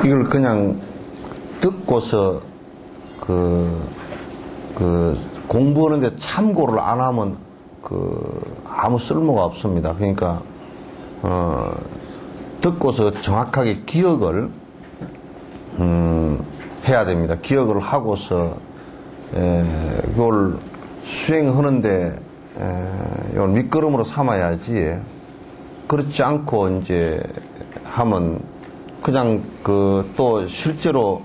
이걸 그냥 듣고서 공부하는데 참고를 안 하면 아무 쓸모가 없습니다. 그러니까 듣고서 정확하게 기억을 해야 됩니다. 기억을 하고서 이걸 수행하는데 이걸 밑거름으로 삼아야지. 그렇지 않고 이제 하면 그냥 또 실제로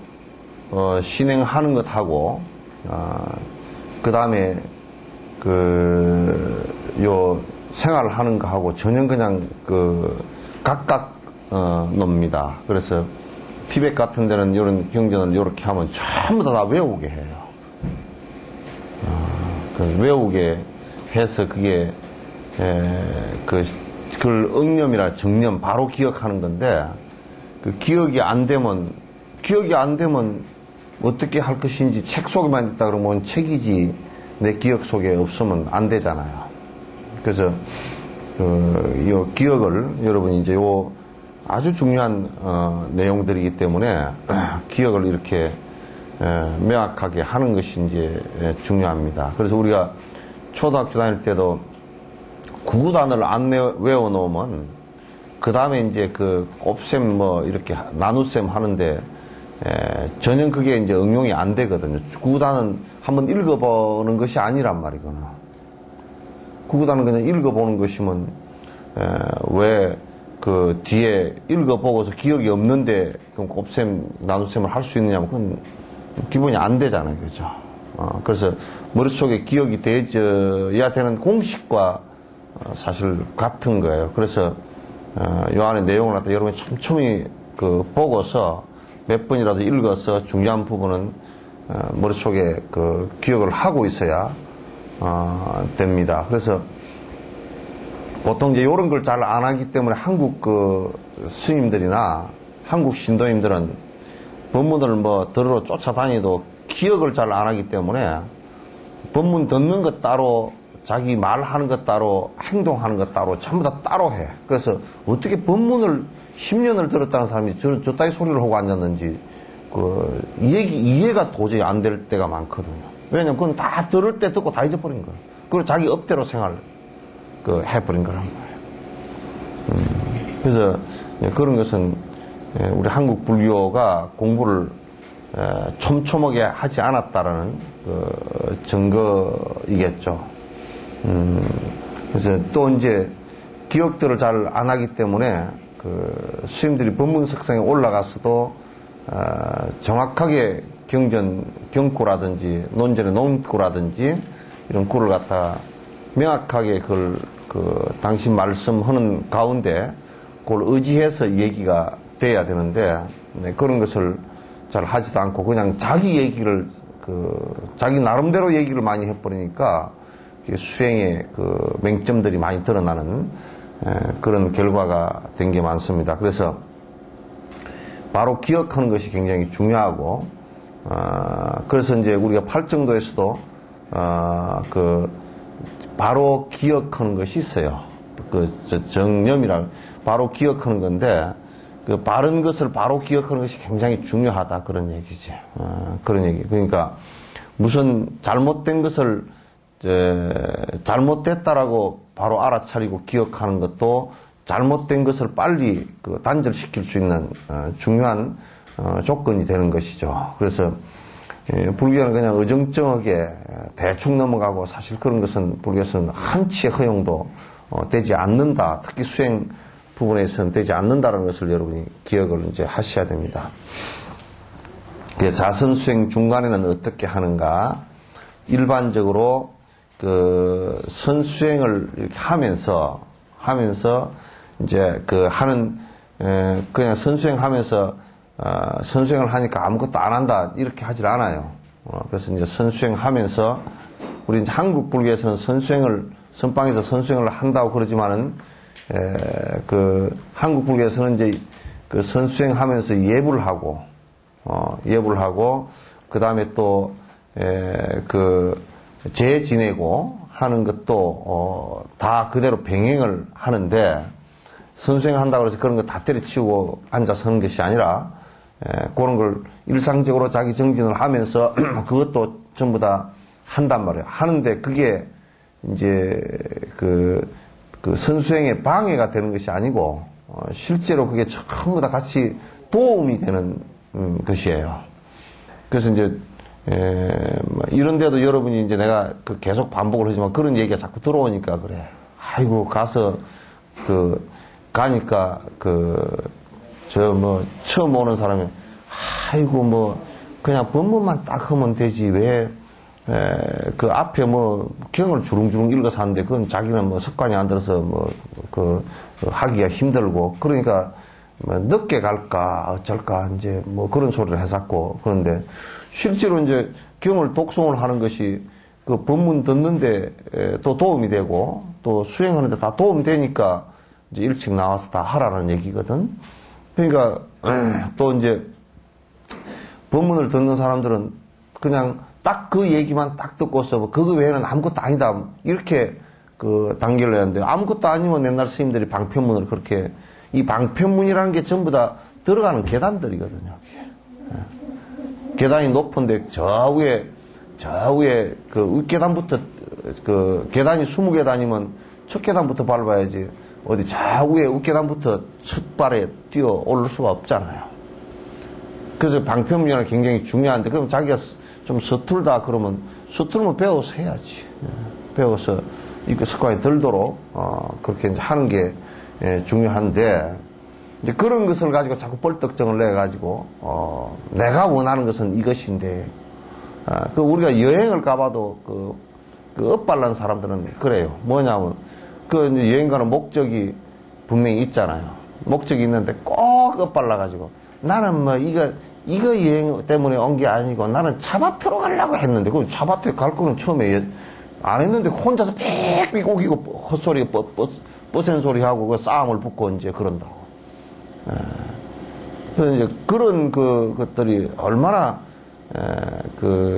신행하는 것하고 그 다음에 요 생활을 하는 거하고 전혀 그냥 각각 놉니다. 그래서 티벳 같은 데는 이런 경전을 이렇게 하면 전부 다 외우게 해요. 외우게 해서 그게 그걸 응념이라 정념 바로 기억하는 건데 기억이 안 되면 어떻게 할 것인지 책 속에만 있다 그러면 책이지 내 기억 속에 없으면 안 되잖아요. 그래서 이 기억을 여러분이 이제 요 아주 중요한 내용들이기 때문에 기억을 이렇게 명확하게 하는 것이 이제 중요합니다. 그래서 우리가 초등학교 다닐 때도 구구단을 안 외워 놓으면 그 다음에 이제 곱셈 이렇게 나눗셈 하는데 전혀 그게 이제 응용이 안 되거든요. 구구단은 한번 읽어보는 것이 아니란 말이거든요. 구구단은 그냥 읽어보는 것이면 왜 뒤에 읽어보고서 기억이 없는데 그럼 곱셈 나눗셈을 할 수 있느냐면 그건 기본이 안 되잖아요. 그죠? 그래서 머릿속에 기억이 되어야 되는 공식과 사실 같은 거예요. 그래서 요 안에 내용을 갖다 여러분이 촘촘히 보고서 몇 번이라도 읽어서 중요한 부분은 머릿속에 기억을 하고 있어야 됩니다. 그래서 보통 이제 이런 걸 잘 안 하기 때문에 한국 스님들이나 한국 신도님들은 법문을 들으러 쫓아다니도 기억을 잘 안 하기 때문에 법문 듣는 것 따로 자기 말하는 것 따로 행동하는 것 따로 전부 다 따로 해. 그래서 어떻게 법문을 10년을 들었다는 사람이 저 따위 소리를 하고 앉았는지 이해가 도저히 안 될 때가 많거든요. 왜냐면 그건 다 들을 때 듣고 다 잊어버린 거예요. 그리고 자기 업대로 생활 해버린 거란 말이에요. 그래서 그런 것은 우리 한국 불교가 공부를 촘촘하게 하지 않았다라는 증거이겠죠. 그래서 또 이제 기억들을 잘 안 하기 때문에 스님들이 법문석상에 올라가서도 정확하게 경구라든지 논절의 논구라든지 이런 구를 갖다 명확하게 그걸 당신 말씀하는 가운데 그걸 의지해서 얘기가 돼야 되는데 그런 것을 잘 하지도 않고 그냥 자기 얘기를 자기 나름대로 얘기를 많이 해버리니까 수행의 맹점들이 많이 드러나는 그런 결과가 된 게 많습니다. 그래서 바로 기억하는 것이 굉장히 중요하고 그래서 이제 우리가 팔정도에서도 바로 기억하는 것이 있어요. 정념이라 바로 기억하는 건데 바른 것을 바로 기억하는 것이 굉장히 중요하다 그런 얘기지. 그런 얘기. 그러니까 무슨 잘못된 것을 잘못됐다라고 바로 알아차리고 기억하는 것도 잘못된 것을 빨리 단절시킬 수 있는 중요한 조건이 되는 것이죠. 그래서 불교는 그냥 어정쩡하게 대충 넘어가고 사실 그런 것은 불교에서는 한치의 허용도 되지 않는다. 특히 수행 부분에서는 되지 않는다는 것을 여러분이 기억을 이제 하셔야 됩니다. 자선 수행 중간에는 어떻게 하는가? 일반적으로 선수행을 이렇게 하면서 이제 그냥 선수행하면서 선수행을 하니까 아무것도 안 한다 이렇게 하질 않아요. 그래서 이제 선수행하면서 우리 이제 한국 불교에서는 선방에서 선수행을 한다고 그러지만은 한국 불교에서는 이제 그 선수행하면서 예불을 하고, 그 다음에 또, 제 지내고 하는 것도, 다 그대로 병행을 하는데, 선수행 한다고 해서 그런 거 다 때려치우고 앉아서 하는 것이 아니라, 그런 걸 일상적으로 자기 정진을 하면서 그것도 전부 다 한단 말이에요. 하는데 그게 이제 그 선수행에 방해가 되는 것이 아니고, 실제로 그게 전부 다 같이 도움이 되는 것이에요. 그래서 이제 이런데도 여러분이 이제 내가 계속 반복을 하지만 그런 얘기가 자꾸 들어오니까 그래. 아이고 가서 가니까 처음 오는 사람이 아이고 그냥 법문만 딱 하면 되지 왜 그 앞에 경을 주릉주릉 읽어서 하는데 그건 자기는 습관이 안 들어서 하기가 힘들고 그러니까 늦게 갈까 어쩔까 이제 그런 소리를 했었고 그런데 실제로 이제 경을 독송을 하는 것이 그 법문 듣는데 또 도움이 되고 또 수행하는데 다 도움 되니까 이제 일찍 나와서 다 하라는 얘기거든. 그러니까 또 이제 법문을 듣는 사람들은 그냥 딱 그 얘기만 딱 듣고서 그거 외에는 아무것도 아니다 이렇게 단결을 해야 하는데 아무것도 아니면 옛날 스님들이 방편문을 그렇게 이 방편문이라는 게 전부 다 들어가는 계단들이거든요. 계단이 높은데 저 위에 윗계단부터 계단이 20계단이면 첫 계단부터 밟아야지 어디 저 위에 윗계단부터 첫 발에 뛰어 오를 수가 없잖아요. 그래서 방편문이라는 게 굉장히 중요한데 그럼 자기가 좀 서툴다 그러면 서툴면 배워서 해야지. 배워서 이거 습관이 들도록 그렇게 이제 하는 게 중요한데 이제 그런 것을 가지고 자꾸 뻘떡정을 내 가지고 내가 원하는 것은 이것인데 우리가 여행을 가봐도 엇발난 사람들은 그래요. 뭐냐면 여행 가는 목적이 분명히 있잖아요. 목적이 있는데 꼭 엇발라 가지고 나는 이거 여행 때문에 온 게 아니고 나는 차밭으로 가려고 했는데 그 차밭에 갈 거는 처음에 안 했는데 혼자서 빽빽 우기고 헛소리 뻗센 소리 하고 그 싸움을 붙고 이제 그런다고. 그래서 이제 그런 것들이 얼마나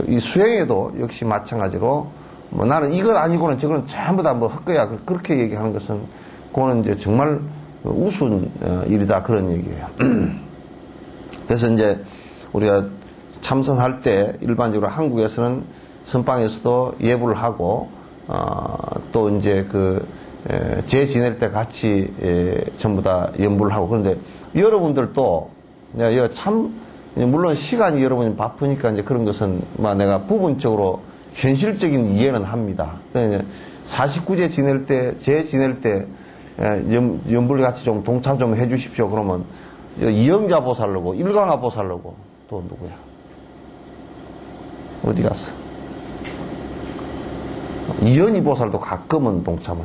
이 수행에도 역시 마찬가지로 나는 이것 아니고는 저거는 전부 다 헛거야 그렇게 얘기하는 것은 그거는 이제 정말 우스운 일이다 그런 얘기예요. 그래서 이제 우리가 참선할 때 일반적으로 한국에서는 선방에서도 예불을 하고 또 이제 제 지낼 때 같이 전부 다 연불을 하고 그런데 여러분들도 내가 참 물론 시간이 여러분이 바쁘니까 이제 그런 것은 내가 부분적으로 현실적인 이해는 합니다. 49제 지낼 때 제 지낼 때 연불 같이 좀 동참 좀 해주십시오. 그러면 이영자 보살로고 일광화 보살로고 또 누구야? 어디 갔어? 이연희 보살도 가끔은 동참을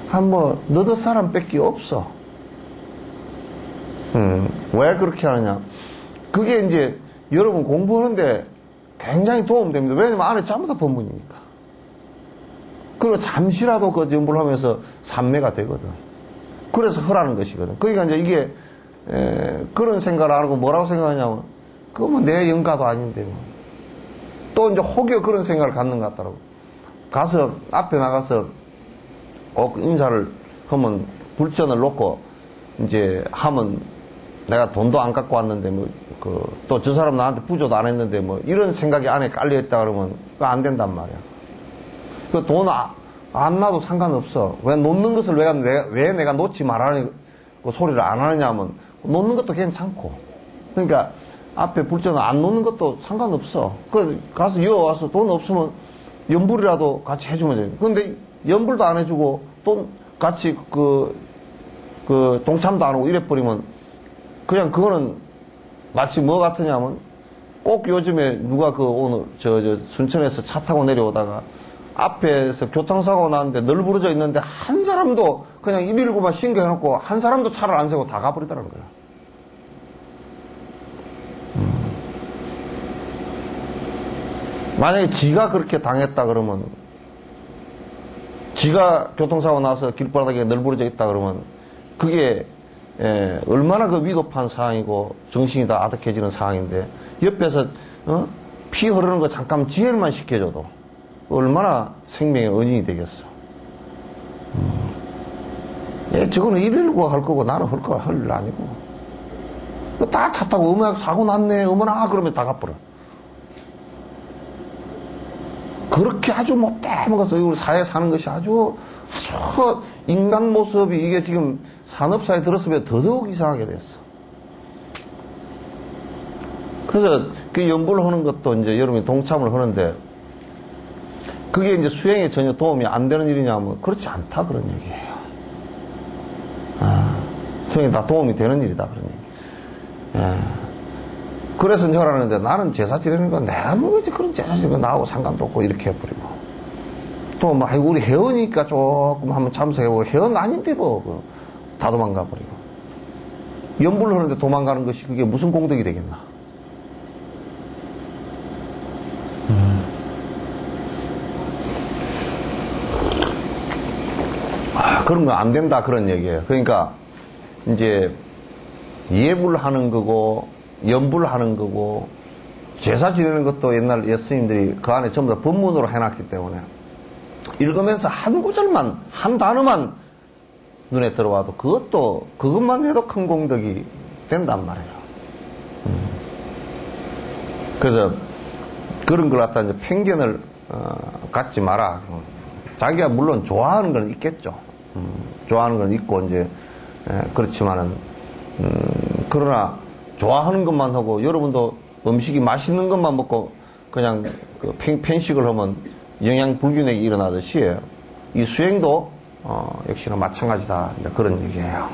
하고 너도 사람 뺏기 없어. 왜 그렇게 하느냐? 그게 이제 여러분 공부하는데 굉장히 도움됩니다. 왜냐면 안에 전부 다 법문이니까. 그리고 잠시라도 연불을 하면서 삼매가 되거든. 그래서 허라는 것이거든. 그러니까 이제 이게 그런 생각을 안 하고 뭐라고 생각하냐면 그거 내 영가도 아닌데 또 이제 혹여 그런 생각을 갖는 것 같더라고. 가서 앞에 나가서 꼭 인사를 하면 불전을 놓고 이제 하면 내가 돈도 안 갖고 왔는데 또 저 사람 나한테 부조도 안 했는데 이런 생각이 안에 깔려 있다 그러면 그거 안 된단 말이야. 그 돈 안 놔도 상관없어. 왜 놓는 것을 왜 내가 놓지 말라는 소리를 안 하느냐 하면 놓는 것도 괜찮고. 그러니까 앞에 불전을 안 놓는 것도 상관없어. 가서 이어와서 돈 없으면 연불이라도 같이 해주면 돼. 근데 연불도 안 해주고 돈 같이 동참도 안 하고 이래버리면 그냥 그거는 마치 뭐 같으냐면 꼭 요즘에 누가 오늘 순천에서 차 타고 내려오다가 앞에서 교통사고 나는데 널브러져 있는데 한 사람도 그냥 119만 신고해놓고 한 사람도 차를 안 세고 다 가버리더라는 거야. 만약에 지가 그렇게 당했다 그러면 지가 교통사고 나서 길바닥에 널브러져 있다 그러면 그게 얼마나 그 위급한 상황이고 정신이 다 아득해지는 상황인데 옆에서 피 흐르는 거 잠깐 지혈만 시켜줘도 얼마나 생명의 은인이 되겠어. 저거는 119가 할 거고 나는 할 일 아니고. 다 차 타고 어머나 사고 났네 어머나 그러면 다 갚아라. 그렇게 아주 못돼 먹어서 우리 사회에 사는 것이 아주 인간 모습이 이게 지금 산업사에 들었으면 더더욱 이상하게 됐어. 그래서 그 연구를 하는 것도 이제 여러분이 동참을 하는데 그게 이제 수행에 전혀 도움이 안 되는 일이냐면 그렇지 않다 그런 얘기예요. 수행에 다 도움이 되는 일이다 그런 얘기. 그래서 저라는데 나는 제사 지내는 건 내가 뭐 이제 그런 제사 지내는 거 나하고 상관도 없고 이렇게 해버리고 또 뭐 우리 회원이니까 조금 한번 참석해보고 회원 아닌데 뭐 다 도망가 버리고 연불을 하는데 도망가는 것이 그게 무슨 공덕이 되겠나. 그런 거 안 된다 그런 얘기예요. 그러니까 이제 예불하는 거고 연불하는 거고 제사 지내는 것도 옛날 예스님들이 그 안에 전부 다 법문으로 해놨기 때문에 읽으면서 한 구절만 한 단어만 눈에 들어와도 그것만 해도 큰 공덕이 된단 말이에요. 그래서 그런 걸 갖다 이제 편견을 갖지 마라. 자기가 물론 좋아하는 건 있겠죠. 좋아하는 건 있고 이제 그렇지만은 그러나 좋아하는 것만 하고 여러분도 음식이 맛있는 것만 먹고 그냥 그 편식을 하면 영양 불균형이 일어나듯이 이 수행도 역시나 마찬가지다 이제 그런 얘기예요.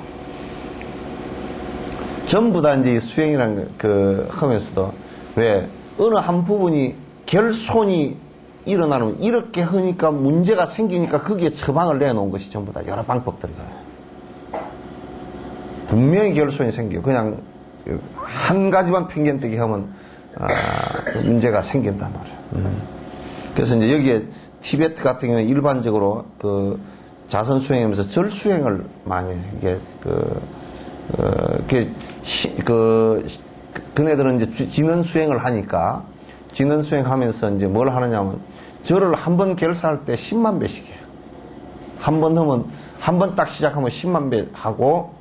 전부 다 이제 이 수행이라는 그 하면서도 왜 어느 한 부분이 결손이 일어나는 이렇게 하니까 문제가 생기니까 거기에 처방을 내놓은 것이 전부 다 여러 방법들이에요. 분명히 결손이 생겨요. 그냥 한 가지만 편견되게 하면 문제가 생긴단 말이에요. 그래서 이제 여기에 티베트 같은 경우는 일반적으로 그 자선 수행하면서 절 수행을 많이 이게 그네들은 이제 진원 수행을 하니까 진원 수행하면서 이제 뭘 하느냐면 절을 한 번 결사할 때 10만 배씩 해요. 한 번 하면 한 번 딱 시작하면 10만 배 하고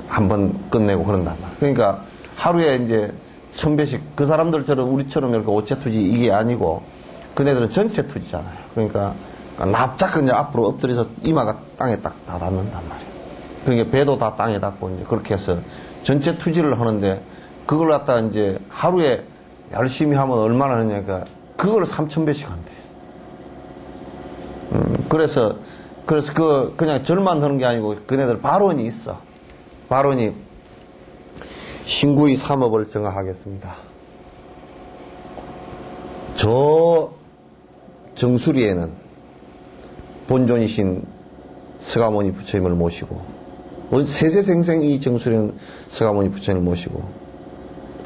한 번 끝내고 그런단 말이야. 그러니까 하루에 이제 1000배씩 그 사람들처럼 우리처럼 이렇게 오체 투지 이게 아니고 그네들은 전체 투지잖아요. 그러니까 납작 이제 앞으로 엎드려서 이마가 땅에 딱 다 닿는단 말이에요. 그러니까 배도 다 땅에 닿고 이제 그렇게 해서 전체 투지를 하는데 그걸 갖다 이제 하루에 열심히 하면 얼마나 하느냐니까 그걸 3000배씩 한대. 그래서 그냥 절만 하는 게 아니고 그네들 발언이 있어. 발언이 신구의 삼업을 정하겠습니다. 저 정수리에는 본존이신 서가모니 부처님을 모시고 세세생생 이 정수리에는 서가모니 부처님을 모시고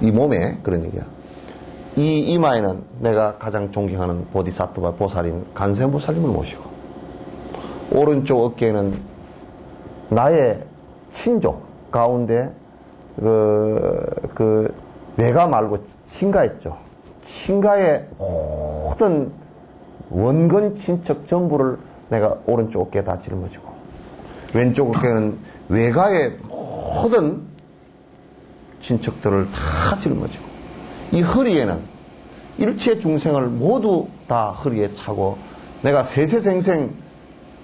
이 몸에 그런 얘기야. 이 이마에는 내가 가장 존경하는 보디사토바 보살인 간세음보살님을 모시고 오른쪽 어깨에는 나의 친족 가운데 내가 말고 친가 있죠. 친가의 모든 원근 친척 전부를 내가 오른쪽 어깨에 다 짊어지고 왼쪽 어깨는 외가의 모든 친척들을 다 짊어지고 이 허리에는 일체 중생을 모두 다 허리에 차고 내가 세세생생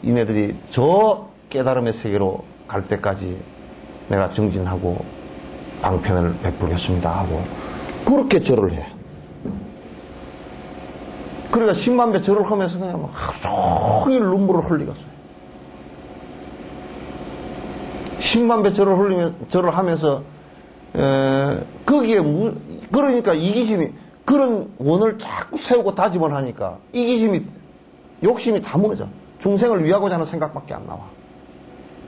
이네들이 저 깨달음의 세계로 갈 때까지 내가 정진하고 방편을 베풀겠습니다 하고 그렇게 절을 해. 그러니까 10만 배 절을 하면서 그냥 하루 종일 눈물을 흘리겠어요. 10만 배 절을 하면서 거기에 그러니까 이기심이 그런 원을 자꾸 세우고 다짐을 하니까 이기심이 욕심이 다 무너져. 중생을 위하고자 하는 생각밖에 안 나와.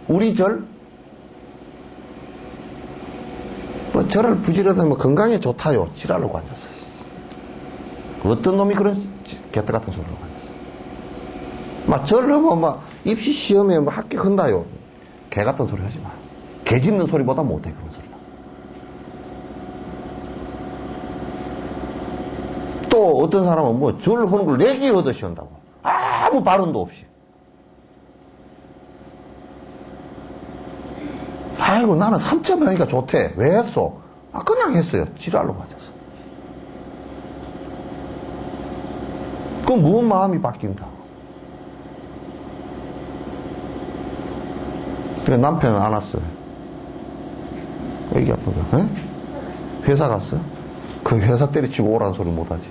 우리 절 뭐 절을 부지런하면 건강에 좋다요. 지랄하고 앉았어. 어떤 놈이 그런 개떡 같은 소리를 하고 앉았어. 막 절르면 막 입시 시험에 막 합격한다요. 개 같은 소리 하지 마. 개 짖는 소리보다 못해, 그런 소리. 또 어떤 사람은 뭐 절하는 걸 내기 하듯이 한다고. 아무 발언도 없이. 아이고, 나는 3점 하니까 좋대. 왜 했어? 아, 그냥 했어요. 지랄로 맞았어. 그럼 무슨 마음이 바뀐다? 남편은 안 왔어요. 애기 아프다. 에? 회사 갔어? 그 회사 때려치고 오라는 소리 못하지.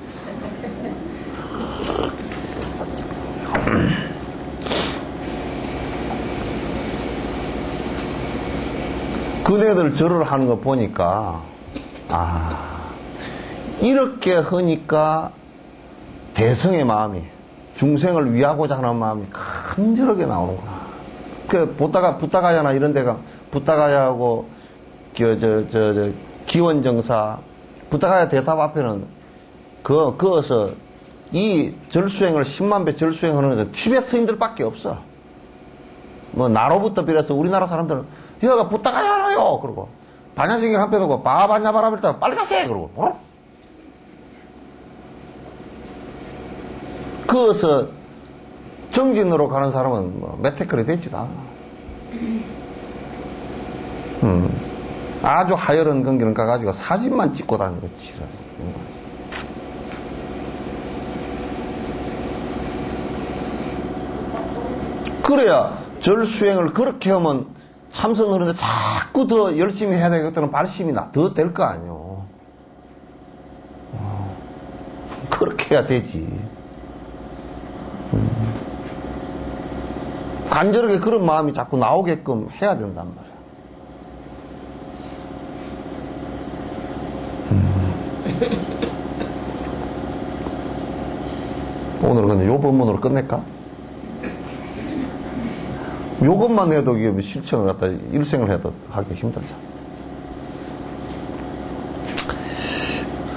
그네들 절을 하는 거 보니까, 이렇게 하니까 대성의 마음이, 중생을 위하고자 하는 마음이 간절하게 나오는구나. 부타가야나 이런 데가, 부타가야하고, 기원정사, 부타가야 대탑 앞에는, 그어서 이 절수행을 10만 배 절수행하는 것은 티베트 스님들밖에 없어. 뭐, 나로부터 비해서 우리나라 사람들은, 여가 부타가야라요! 그러고, 반야신경 한편 두고, 바반야바라밀 때 빨리 가세! 그러고, 보러? 그어서 정진으로 가는 사람은 뭐 메테클이 되지도 않아. 아주 하열한 경기는 가가지고 사진만 찍고 다니는 거지. 그래야 절수행을 그렇게 하면 참선을 하는데 자꾸 더 열심히 해야 되겠다는 발심이 더 될 거 아니오. 그렇게 해야 되지. 간절하게 그런 마음이 자꾸 나오게끔 해야 된단 말이야. 오늘은 근데 요 본문으로 끝낼까? 요것만 해도 이게 실천을 갖다 일생을 해도 하기 힘들잖아.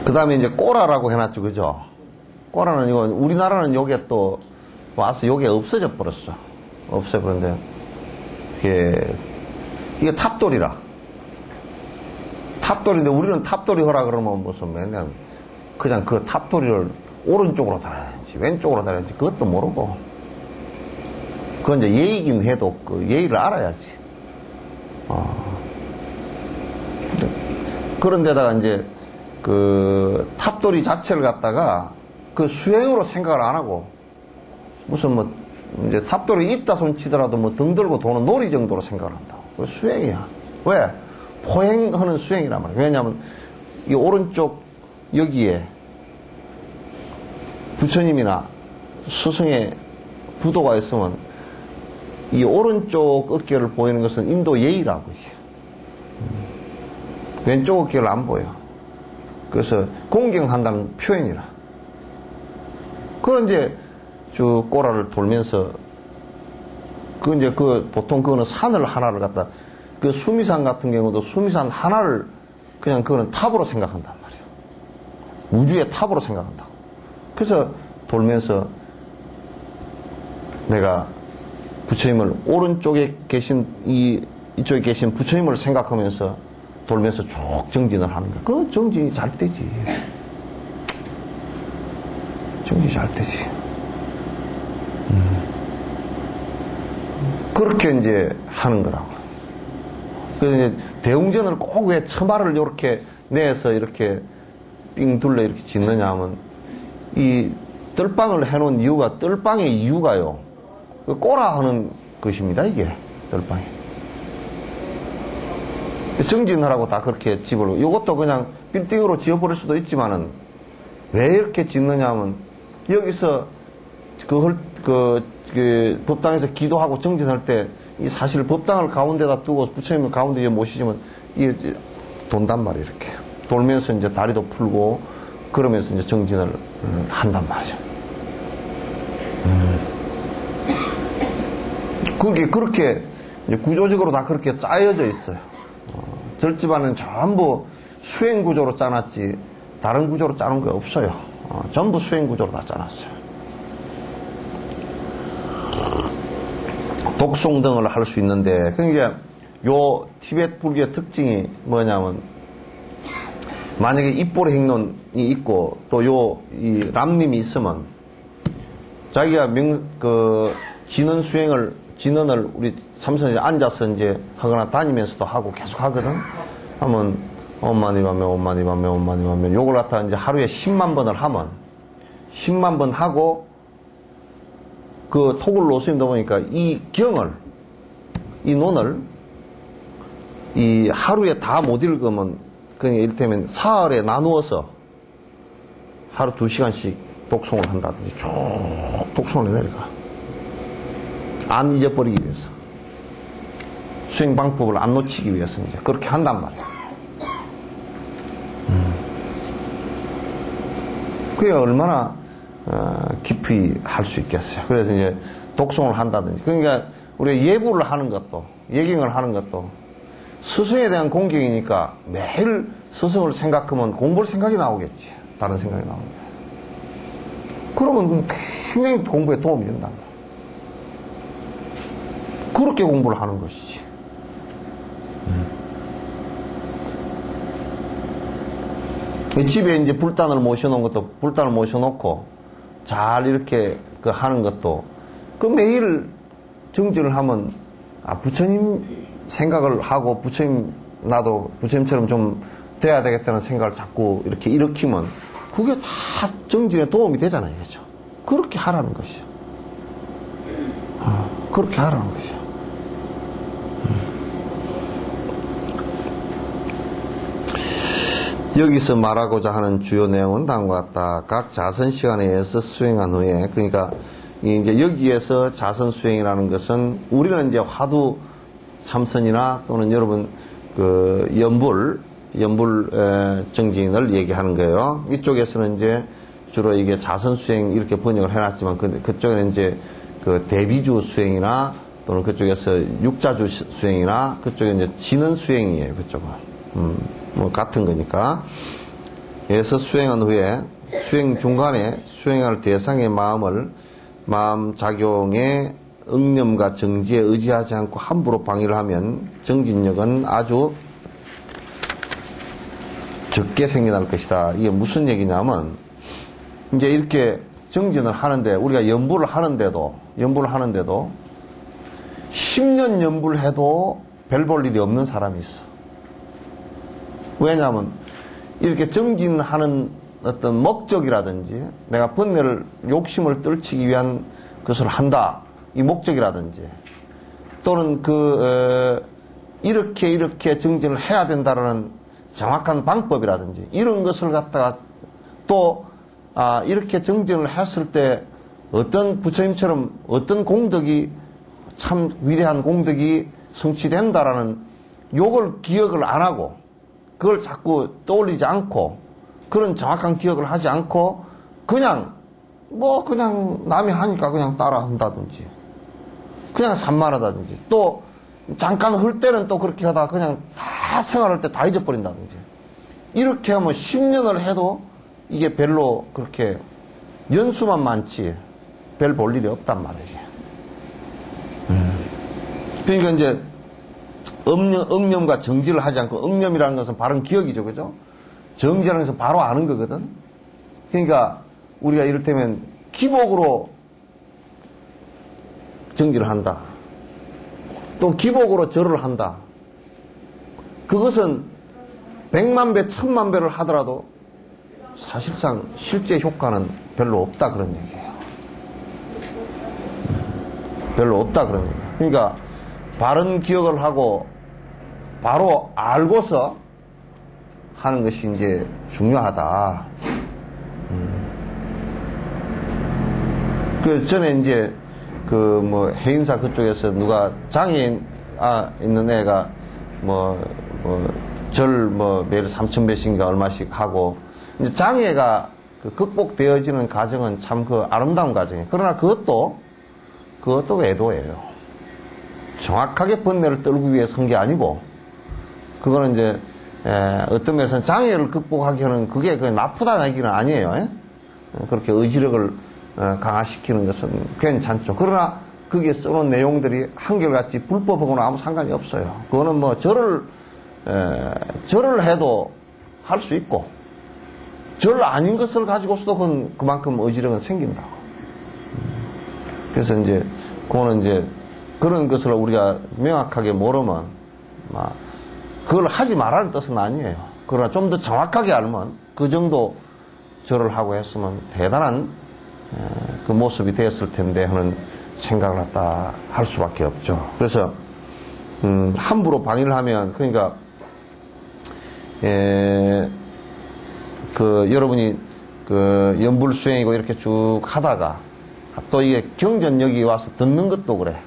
그 다음에 이제 꼬라라고 해놨죠, 그죠? 꼬라는 이건 우리나라는 요게 또 와서 요게 없어져 버렸어. 없애버렸는데 이게 탑돌이라. 탑돌인데 우리는 탑돌이 하라 그러면 무슨 맨날 그냥 그 탑돌이를 오른쪽으로 달아야지 왼쪽으로 달아야지 그것도 모르고 그건 이제 예의긴 해도 그 예의를 알아야지. 그런데다가 이제 그 탑돌이 자체를 갖다가 그 수행으로 생각을 안 하고 무슨 뭐 이제 탑돌이 있다 손 치더라도 뭐 등 들고 도는 놀이 정도로 생각을 한다고. 그 수행이야. 왜? 포행하는 수행이란 말이야. 왜냐하면 이 오른쪽 여기에 부처님이나 스승의 부도가 있으면 이 오른쪽 어깨를 보이는 것은 인도 예의라고 이게. 왼쪽 어깨를 안 보여. 그래서 공경한다는 표현이라. 그건 이제 쭉 꼬라를 돌면서 이제 보통 그거는 산을 하나를 갖다 그 수미산 같은 경우도 수미산 하나를 그냥 그거는 탑으로 생각한단 말이야. 우주의 탑으로 생각한다고. 그래서 돌면서 내가 부처님을 오른쪽에 계신 이쪽에 계신 부처님을 생각하면서 돌면서 쭉 정진을 하는 거야. 그럼 정진이 잘 되지. 정진이 잘 되지. 그렇게 이제 하는 거라고. 그래서 이제 대웅전을 꼭 왜 처마를 이렇게 내서 이렇게 삥 둘러 이렇게 짓느냐 하면 이 뜰빵을 해놓은 이유가 뜰빵의 이유가요. 꼬라 하는 것입니다. 이게 뜰빵이. 정진하라고 다 그렇게 집을 이것도 그냥 빌딩으로 지어버릴 수도 있지만은 왜 이렇게 짓느냐 하면 여기서 법당에서 기도하고 정진할 때 이 사실 법당을 가운데다 두고 부처님을 가운데에 모시지만 이 돈단 말이에요. 이렇게 돌면서 이제 다리도 풀고 그러면서 이제 정진을 한단 말이죠. 그게 그렇게 구조적으로 다 그렇게 짜여져 있어요. 절집안은 전부 수행 구조로 짜놨지 다른 구조로 짜놓은 게 없어요. 전부 수행 구조로 다 짜놨어요. 독송 등을 할 수 있는데, 그러니까 요 티베트 불교의 특징이 뭐냐면, 만약에 입보리 행론이 있고, 또 이 람님이 있으면, 자기가 진언을 우리 참선이 앉아서 이제 하거나 다니면서도 하고 계속 하거든? 하면, 엄마니밤에, 요걸 갖다 이제 하루에 10만 번을 하면, 10만 번 하고, 그 톡을 놓습니다 보니까 이 경을, 이 논을, 이 하루에 다 못 읽으면, 그러니까 이를테면 사흘에 나누어서 하루 2시간씩 독송을 한다든지 쭉 독송을 내려가. 안 잊어버리기 위해서. 수행 방법을 안 놓치기 위해서 이제 그렇게 한단 말이야. 그게 얼마나 깊이 할 수 있겠어요. 그래서 이제 독송을 한다든지. 그러니까 우리가 예불을 하는 것도, 예경을 하는 것도 스승에 대한 공경이니까 매일 스승을 생각하면 공부를 생각이 나오겠지. 다른 생각이 나오는 거야. 그러면 굉장히 공부에 도움이 된다. 그렇게 공부를 하는 것이지. 집에 이제 불단을 모셔놓은 것도, 불단을 모셔놓고 잘 이렇게 하는 것도, 그 매일 정진을 하면, 부처님 생각을 하고, 나도 부처님처럼 좀 돼야 되겠다는 생각을 자꾸 이렇게 일으키면, 그게 다 정진에 도움이 되잖아요. 그죠? 그렇게 하라는 것이요. 그렇게 하라는 것이요. 여기서 말하고자 하는 주요 내용은 다음과 같다. 각 자선 시간에 의해서 수행한 후에, 그러니까 이제 여기에서 자선 수행이라는 것은 우리는 이제 화두 참선이나 또는 여러분 그 연불 정진을 얘기하는 거예요. 이쪽에서는 이제 주로 이게 자선 수행 이렇게 번역을 해놨지만 그쪽에는 이제 그 대비주 수행이나 또는 그쪽에서 육자주 수행이나 그쪽에 이제 진언 수행이에요. 그쪽은. 뭐 같은 거니까. 그래서 수행한 후에 수행 중간에 수행할 대상의 마음 작용에 응념과 정지에 의지하지 않고 함부로 방해를 하면 정진력은 아주 적게 생겨날 것이다. 이게 무슨 얘기냐면, 이제 이렇게 정진을 하는데, 우리가 연불을 하는데도 10년 연불을 해도 별 볼 일이 없는 사람이 있어. 왜냐하면 이렇게 정진하는 어떤 목적이라든지 내가 번뇌를 욕심을 떨치기 위한 것을 한다, 이 목적이라든지 또는 이렇게 정진을 해야 된다라는 정확한 방법이라든지 이런 것을 갖다가 또 이렇게 정진을 했을 때 어떤 부처님처럼 어떤 공덕이 참 위대한 공덕이 성취된다라는 요걸 기억을 안 하고 그걸 자꾸 떠올리지 않고 그런 정확한 기억을 하지 않고 그냥 남이 하니까 그냥 따라 한다든지 그냥 산만하다든지 또 잠깐 흘 때는 또 그렇게 하다가 그냥 다 생활할 때 다 잊어버린다든지 이렇게 하면 10년을 해도 이게 별로 그렇게 연수만 많지 별 볼 일이 없단 말이에요. 그러니까 이제 응념과 정지를 하지 않고 응념이라는 것은 바른 기억이죠. 그죠? 정지라는 것은 바로 아는 거거든. 그러니까 우리가 이를테면 기복으로 정지를 한다. 또 기복으로 절을 한다. 그것은 100만 배, 1000만 배를 하더라도 사실상 실제 효과는 별로 없다 그런 얘기예요. 별로 없다 그런 얘기예요. 그러니까 바른 기억을 하고 바로 알고서 하는 것이 이제 중요하다. 그 전에 이제 해인사 그쪽에서 누가 장애인 있는 애가 매일 3,000배씩인가 얼마씩 하고 이제 장애가 극복되어지는 과정은 참 아름다운 과정이에요. 그러나 그것도 외도예요. 정확하게 번뇌를 떨기 위해 선 게 아니고 그거는 이제 어떤 면에서는 장애를 극복하기 위한 그게 나쁘다는 얘기는 아니에요. 그렇게 의지력을 강화시키는 것은 괜찮죠. 그러나 거기에 써놓은 내용들이 한결같이 불법하고는 아무 상관이 없어요. 그거는 뭐 절을 해도 할 수 있고, 절 아닌 것을 가지고서도 그만큼 의지력은 생긴다고. 그래서 이제, 그거는 이제, 그런 것을 우리가 명확하게 모르면, 그걸 하지 말라는 뜻은 아니에요. 그러나 좀 더 정확하게 알면, 그 정도 절을 하고 했으면 대단한 그 모습이 되었을 텐데 하는 생각을 갖다 할 수밖에 없죠. 그래서, 함부로 방해를 하면, 그러니까, 여러분이 연불수행이고 이렇게 쭉 하다가 또 이게 경전역이 와서 듣는 것도 그래.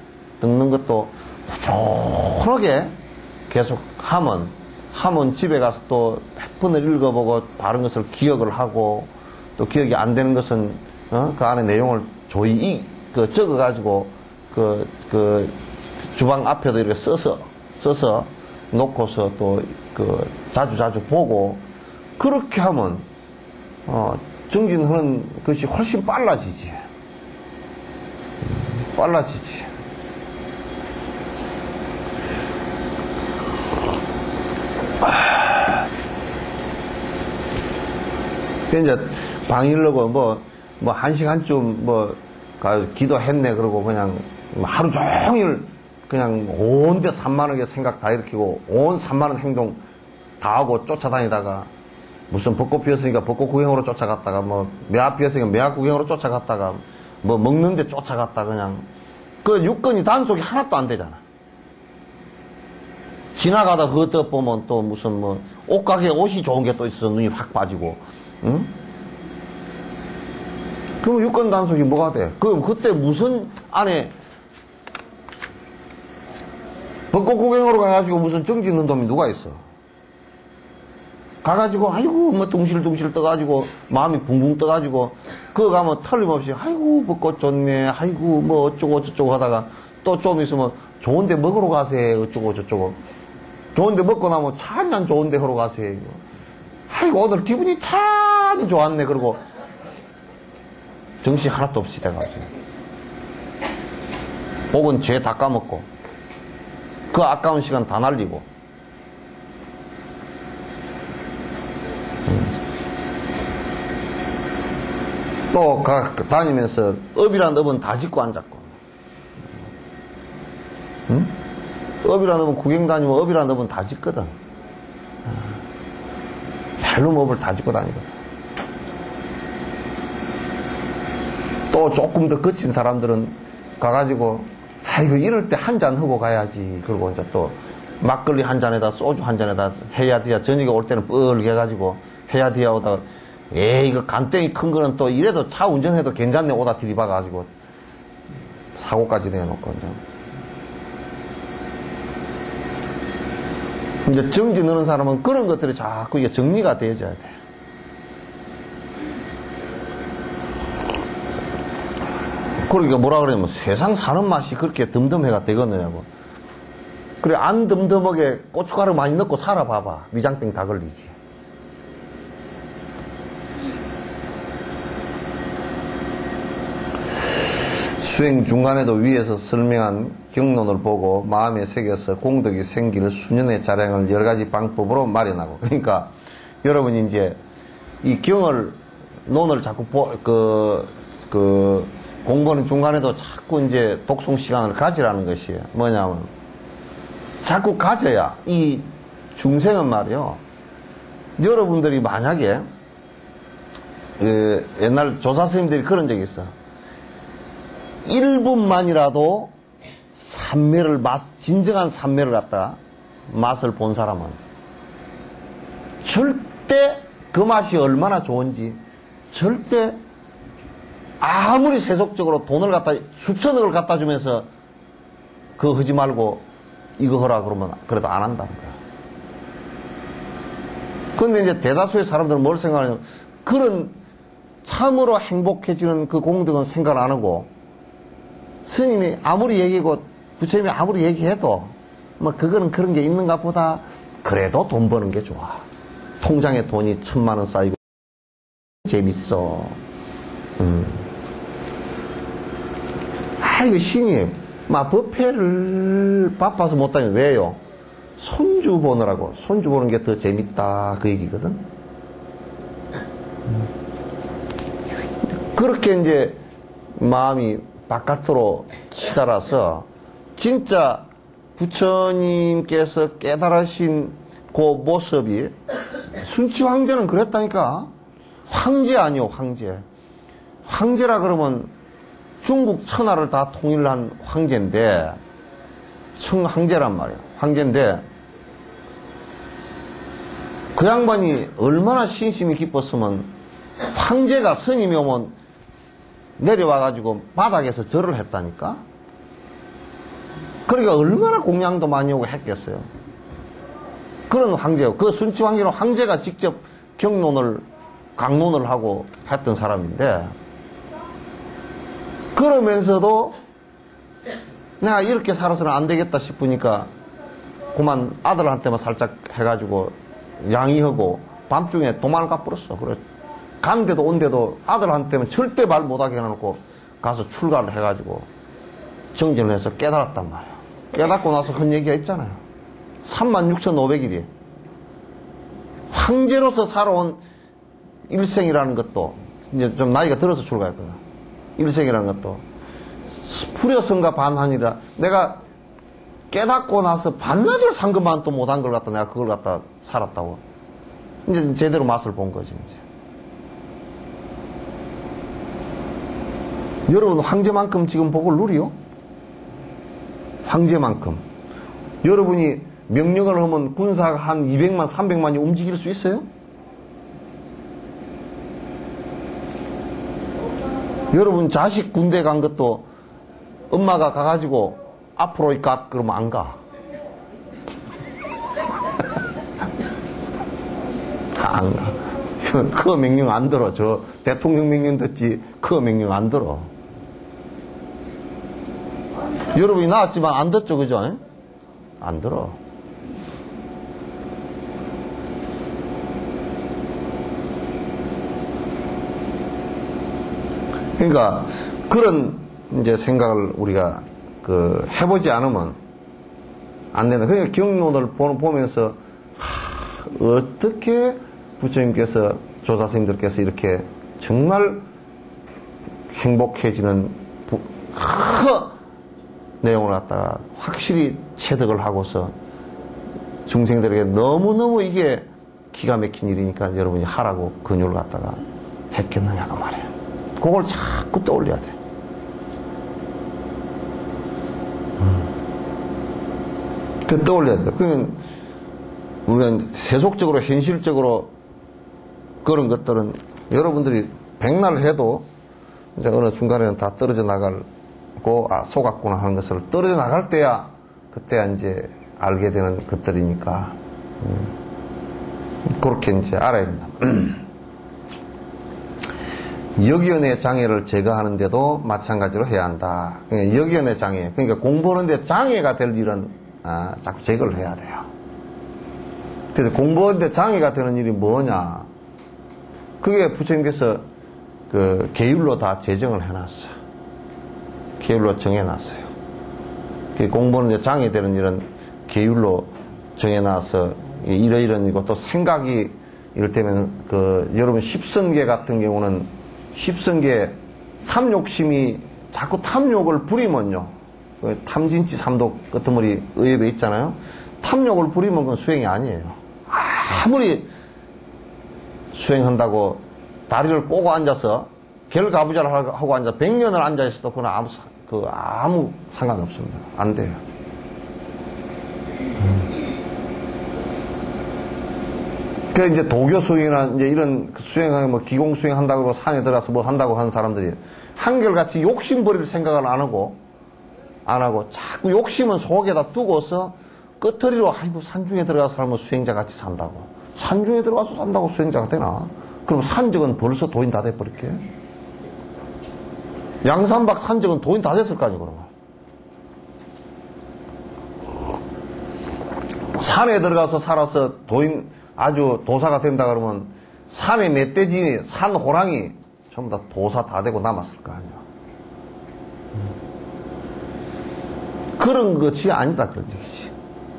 듣는 것도 꾸준하게 계속 하면 집에 가서 또 100번을 읽어보고 바른 것을 기억을 하고 또 기억이 안 되는 것은 그 안에 내용을 조이 적어가지고 그 주방 앞에도 이렇게 써서 놓고서 또 자주 보고 그렇게 하면 정진하는 것이 훨씬 빨라지지. 이제 방일러고 뭐 1시간쯤 기도했네 그러고 그냥 하루 종일 그냥 온데 산만하게 생각 다 일으키고 온 산만한 행동 다 하고 쫓아다니다가 무슨 벚꽃 피었으니까 벚꽃 구경으로 쫓아갔다가 매화 피었으니까 매화 구경으로 쫓아갔다가 먹는데 쫓아갔다 그냥 그 육건이 단속이 하나도 안 되잖아. 지나가다 그것 보면 또 무슨 옷가게에 옷이 좋은 게 또 있어서 눈이 확 빠지고 응? 그럼 육건 단속이 뭐가 돼? 그럼 그때 무슨 안에 벚꽃 구경으로 가가지고 무슨 정지 있는 놈이 누가 있어? 가가지고 아이고 둥실둥실 떠가지고 마음이 붕붕 떠가지고 그거 가면 틀림없이 아이고 벚꽃 좋네 아이고 어쩌고 저쩌고 하다가 또 좀 있으면 좋은데 먹으러 가세요 어쩌고 저쩌고 좋은데 먹고 나면 참 좋은데 하러 가세요 아이고 오늘 기분이 참 좋았네 그러고 정신 하나도 없이 돼가지고 혹은 죄 다 까먹고 그 아까운 시간 다 날리고 또 다니면서 업이란 업은 다 짓고 앉았고 응? 업이란 업은 구경 다니면 업이란 업은 다 짓거든. 별로 업을 다 짓고 다니거든. 또 조금 더 거친 사람들은 가가지고 아이고 이럴 때 한 잔 하고 가야지 그러고 이제 또 막걸리 한 잔에다 소주 한 잔에다 해야디야 저녁에 올 때는 뻘게 해가지고 해야디야 오다가 이거 간땡이 큰 거는 또 이래도 차 운전해도 괜찮네 오다 들이박아가지고 사고까지 내놓고 이제 정지 넣는 사람은 그런 것들이 자꾸 이게 정리가 되어져야 돼. 그러니까 뭐라 그러냐면 세상 사는 맛이 그렇게 덤덤해가 되겠느냐고. 그래 안 덤덤하게 고춧가루 많이 넣고 살아봐봐. 위장병 다 걸리지. 수행 중간에도 위에서 설명한 경론을 보고 마음에 새겨서 공덕이 생길 수년의 자량을 여러 가지 방법으로 마련하고 그러니까 여러분이 이제 이 논을 자꾸 공부하는 중간에도 자꾸 이제 독송 시간을 가지라는 것이에요. 뭐냐면 자꾸 가져야 이 중생은 말이요. 여러분들이 만약에 옛날 조사 선생님들이 그런 적이 있어. 1분만이라도 진정한 산매를 갖다가 맛을 본 사람은 절대 그 맛이 얼마나 좋은지 절대 아무리 세속적으로 돈을 수천억을 갖다 주면서 그거 하지 말고 이거 하라 그러면 그래도 안 한다는 거야. 그런데 이제 대다수의 사람들은 뭘 생각하냐면 그런 참으로 행복해지는 그 공덕은 생각 안 하고 스님이 아무리 얘기하고 부처님이 아무리 얘기해도 그거는 그런 게 있는가 보다. 그래도 돈 버는 게 좋아. 통장에 돈이 1000만 원 쌓이고 재밌어. 이거 신이 막 법회를 바빠서 못 다니는 왜요? 손주 보느라고. 손주 보는 게 더 재밌다 그 얘기거든. 그렇게 이제 마음이 바깥으로 치달아서 진짜 부처님께서 깨달으신 그 모습이 순치 황제는 그랬다니까. 황제 아니요, 황제. 황제라 그러면 중국 천하를 다 통일한 황제인데, 황제란 말이에요. 황제인데, 그 양반이 얼마나 신심이 깊었으면 황제가 스님이 오면 내려와가지고 바닥에서 절을 했다니까? 그러니까 얼마나 공양도 많이 오고 했겠어요. 그런 황제요. 그 순치 황제는 황제가 직접 강론을 하고 했던 사람인데, 그러면서도 내가 이렇게 살아서는 안 되겠다 싶으니까 그만 아들한테만 살짝 해가지고 양의하고 밤중에 도망을 가버렸어. 그래. 간데도 온데도 아들한테는 절대 말 못하게 해놓고 가서 출가를 해가지고 정진을 해서 깨달았단 말이야. 깨닫고 나서 한 얘기가 있잖아요. 36,500일이 황제로서 살아온 일생이라는 것도 이제 좀 나이가 들어서 출가했거든. 일생이라는 것도 불여성가 반한이라 내가 깨닫고 나서 반나절 산 것만 또 못한 걸 갖다 내가 그걸 갖다 살았다고. 이제 제대로 맛을 본 거지, 이제. 여러분, 황제만큼 지금 복을 누리요? 황제만큼. 여러분이 명령을 하면 군사가 한 200만, 300만이 움직일 수 있어요? 여러분, 자식 군대 간 것도 엄마가 가가지고 앞으로 가 그러면 안 가. 안 가. 그 명령 안 들어. 저 대통령 명령 듣지 그 명령 안 들어. 여러분이 나왔지만 안 듣죠, 그죠? 안 들어. 그러니까 그런 이제 생각을 우리가 해보지 않으면 안 된다. 그러니까 경론을 보면서 어떻게 부처님께서 조사 스님들께서 이렇게 정말 행복해지는 내용을 갖다가 확실히 체득을 하고서 중생들에게 너무너무 이게 기가 막힌 일이니까 여러분이 하라고 권유를 갖다가 했겠느냐가 말이에요. 그걸 자꾸 떠올려야 돼. 그 떠올려야 돼. 그러니까 우리는 세속적으로 현실적으로 그런 것들은 여러분들이 백날 해도 이제 어느 순간에는 다 떨어져 나가고 속았구나 하는 것을 떨어져 나갈 때야 그때야 이제 알게 되는 것들이니까 그렇게 이제 알아야 된다. 역연의 장애를 제거하는데도 마찬가지로 해야 한다. 그러니까 역연의 장애, 그러니까 공부하는데 장애가 될 일은 자꾸 제거를 해야 돼요. 그래서 공부하는데 장애가 되는 일이 뭐냐? 그게 부처님께서 그 계율로 다 제정을 해놨어. 계율로 정해놨어요. 공부하는데 장애되는 일은 계율로 정해놔서 이러이러이고 또 생각이 이를테면 여러분 십선계 같은 경우는 십선계 탐욕심이 자꾸 탐욕을 부리면요. 탐진치 삼독 끄트머리 의협에 있잖아요. 탐욕을 부리면 그건 수행이 아니에요. 아무리 수행한다고 다리를 꼬고 앉아서 결가부자를 하고 앉아 100년을 앉아있어도 그건 아무 상관없습니다. 안 돼요. 그 이제 도교 수행이나 이제 이런 수행하게 뭐 기공 수행한다고 그러고 산에 들어가서 뭐 한다고 하는 사람들이 한결같이 욕심 버릴 생각을 안 하고 자꾸 욕심은 속에다 두고서 끄트리로 아이고 산중에 들어가서 살면 수행자 같이 산다고. 산중에 들어가서 산다고 수행자가 되나? 그럼 산적은 벌써 도인 다 돼버릴게. 양산박 산적은 도인 다 됐을 거 아니에요, 그러면. 산에 들어가서 살아서 도인, 아주 도사가 된다 그러면 산에 멧돼지, 산 호랑이 전부 다 도사 다 되고 남았을 거 아니에요. 그런 것이 아니다 그런 얘기지.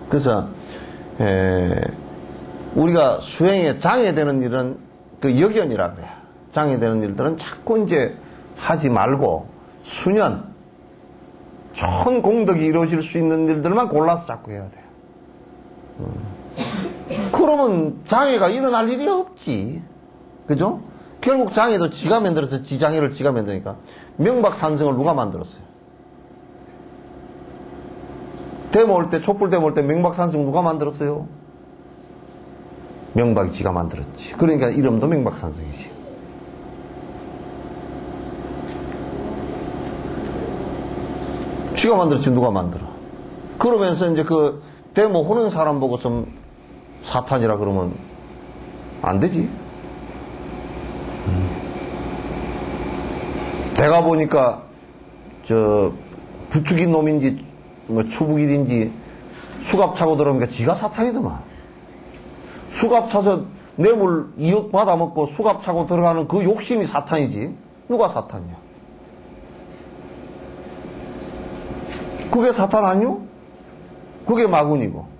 그래서 우리가 수행에 장애되는 일은 그 역연이라 그래. 장애되는 일들은 자꾸 이제 하지 말고 수년 좋은 공덕이 이루어질 수 있는 일들만 골라서 자꾸 해야 돼. 그러면 장애가 일어날 일이 없지. 그죠? 결국 장애도 지가 만들어서 지장애를 지가 만드니까. 명박산성을 누가 만들었어요? 데모 올 때, 촛불 데모 올 때 명박산성 누가 만들었어요? 명박이 지가 만들었지. 그러니까 이름도 명박산성이지. 지가 만들었지 누가 만들어? 그러면서 이제 그 데모 하는 사람 보고서 사탄이라 그러면 안 되지. 내가 보니까 저 부축인 놈인지 뭐 추북일인지 수갑 차고 들어오니까 지가 사탄이더만. 수갑 차서 뇌물 2억 받아먹고 수갑 차고 들어가는 그 욕심이 사탄이지. 누가 사탄이야? 그게 사탄 아니요? 그게 마군이고.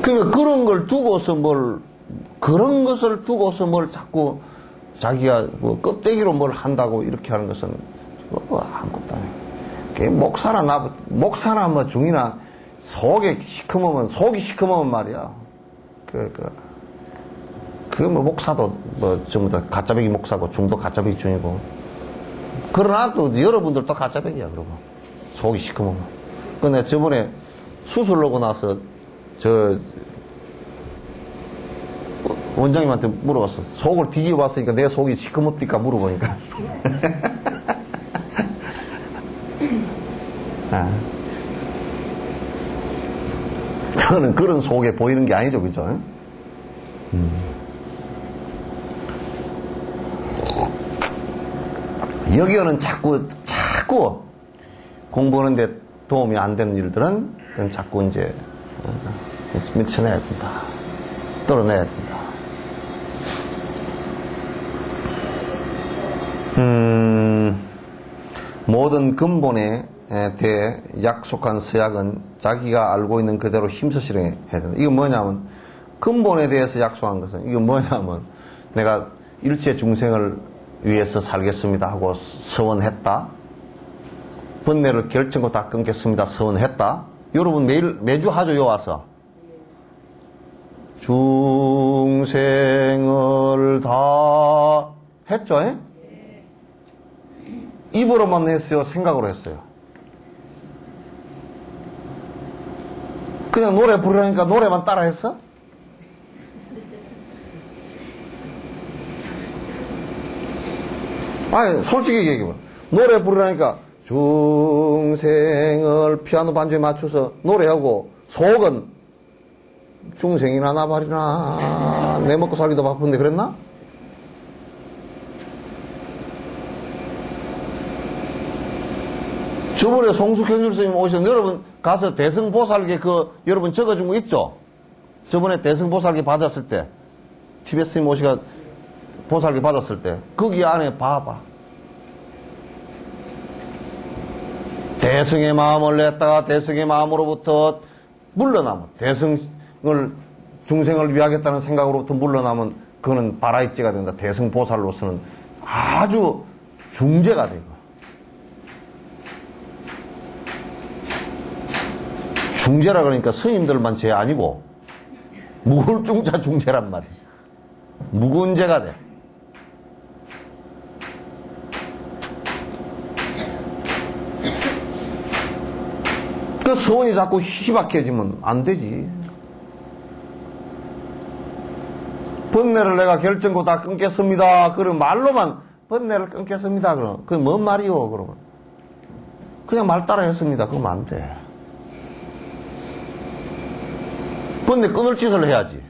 그러니까 그런 걸 두고서 그런 것을 두고서 뭘 자꾸 자기가 뭐 껍데기로 뭘 한다고 이렇게 하는 것은 아무것도 아니에요. 목사나 뭐 중이나 속이 시커먼 말이야. 뭐 목사도 뭐 전부 다 가짜배기 목사고 중도 가짜배기 중이고. 그러나 또 여러분들도 가짜배기야, 그러고. 속이 시커먼. 근데 저번에 수술하고 나서 원장님한테 물어봤어. 속을 뒤집어 봤으니까 내 속이 시커멓디까 물어보니까. 그거는 그런 속에 보이는 게 아니죠, 그죠? 여기는 자꾸 공부하는데 도움이 안 되는 일들은 그건 자꾸 이제 밀쳐내야 된다. 떨어내야 된다. 모든 근본에 대해 약속한 서약은 자기가 알고 있는 그대로 힘써 실행해야 된다. 이거 뭐냐면 근본에 대해서 약속한 것은 이거 뭐냐면 내가 일체 중생을 위해서 살겠습니다 하고 서원했다. 번뇌를 결정코 다 끊겠습니다 서원했다. 여러분 매주 하죠. 요 와서 중생을 다 했죠. 에? 입으로만 했어요? 생각으로 했어요? 그냥 노래 부르니까 노래만 따라 했어? 아니 솔직히 얘기해봐. 노래 부르니까 중생을 피아노 반주에 맞춰서 노래하고 속은 중생이나 나발이나 내 먹고 살기도 바쁜데 그랬나? 저번에 송숙현줄 스님 오셨는데 여러분 가서 대승보살계 여러분 적어준 거 있죠? 저번에 대승보살계 받았을 때 티베트 스님 오시가 보살계 받았을 때 거기 안에 봐봐. 대승의 마음을 냈다가 대승의 마음으로부터 물러나면 중생을 위하겠다는 생각으로부터 물러나면 그거는 바라이찌가 된다. 대승보살로서는 아주 중재가 되고 중재라 그러니까 스님들만 죄 아니고 무굴중자 중재란 말이야. 무거운 죄가 돼. 그 소원이 자꾸 희박해지면 안 되지. 번뇌를 내가 결정코 다 끊겠습니다. 그럼 말로만 번뇌를 끊겠습니다. 그럼 그게 뭔 말이요? 그러면 그냥 말 따라 했습니다. 그러면 안 돼. 번뇌 끊을 짓을 해야지.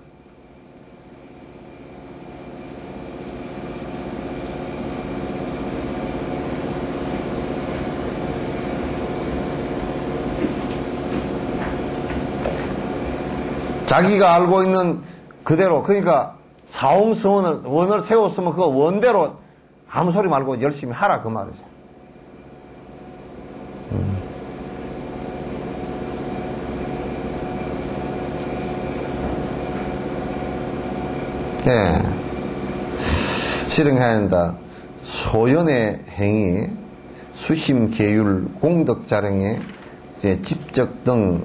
자기가 알고 있는 그대로, 그러니까 원을 세웠으면 그 원대로 아무 소리 말고 열심히 하라 그 말이죠. 예. 실행해야 한다. 소연의 행위, 수심, 계율, 공덕 자령에 이제 집적 등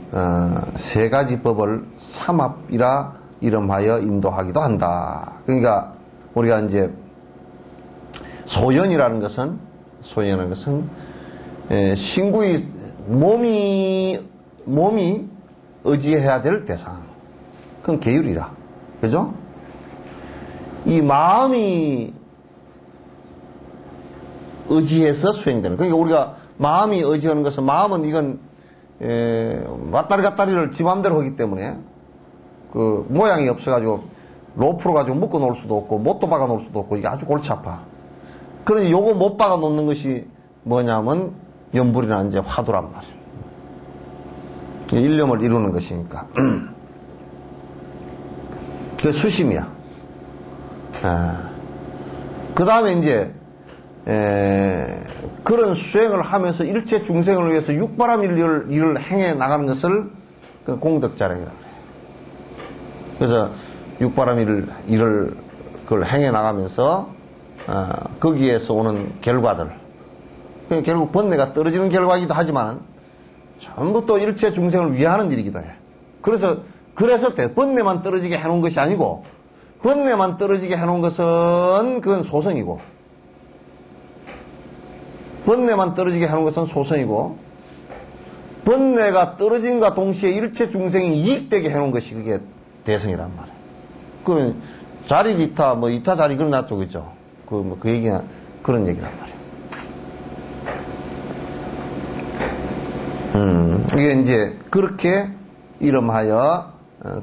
세 가지 법을 삼합이라 이름하여 인도하기도 한다. 그러니까 우리가 이제 소연이라는 것은 신구의 몸이 의지해야 될 대상. 그건 계율이라. 그죠? 이 마음이 의지해서 수행되는. 그러니까 우리가 마음이 의지하는 것은 마음은 이건 왔다리 갔다리를 지 맘대로 하기 때문에 그 모양이 없어가지고 로프로 가지고 묶어 놓을 수도 없고 못도 박아 놓을 수도 없고 이게 아주 골치 아파. 그러니 요거 못 박아 놓는 것이 뭐냐면 염불이나 이제 화두란 말이에요. 일념을 이루는 것이니까. 그 수심이야. 그 다음에 이제 그런 수행을 하면서 일체 중생을 위해서 육바람 일을 행해 나가는 것을 그 공덕자령이라고 해요. 그래서 육바람 일을 그걸 행해 나가면서 거기에서 오는 결과들, 결국 번뇌가 떨어지는 결과이기도 하지만 전부 또 일체 중생을 위하는 일이기도 해. 그래서 번뇌만 떨어지게 해놓은 것이 아니고 번뇌만 떨어지게 해놓은 것은 그건 소성이고 번뇌만 떨어지게 해놓은 것은 소성이고 번뇌가 떨어짐과 동시에 일체 중생이 이익되게 해놓은 것이 그게 대성이란 말이에요. 그 자리 이타 이타 자리 그런 나 쪽이죠. 그 얘기가 그런 얘기란 말이에요. 이게 이제 그렇게 이름하여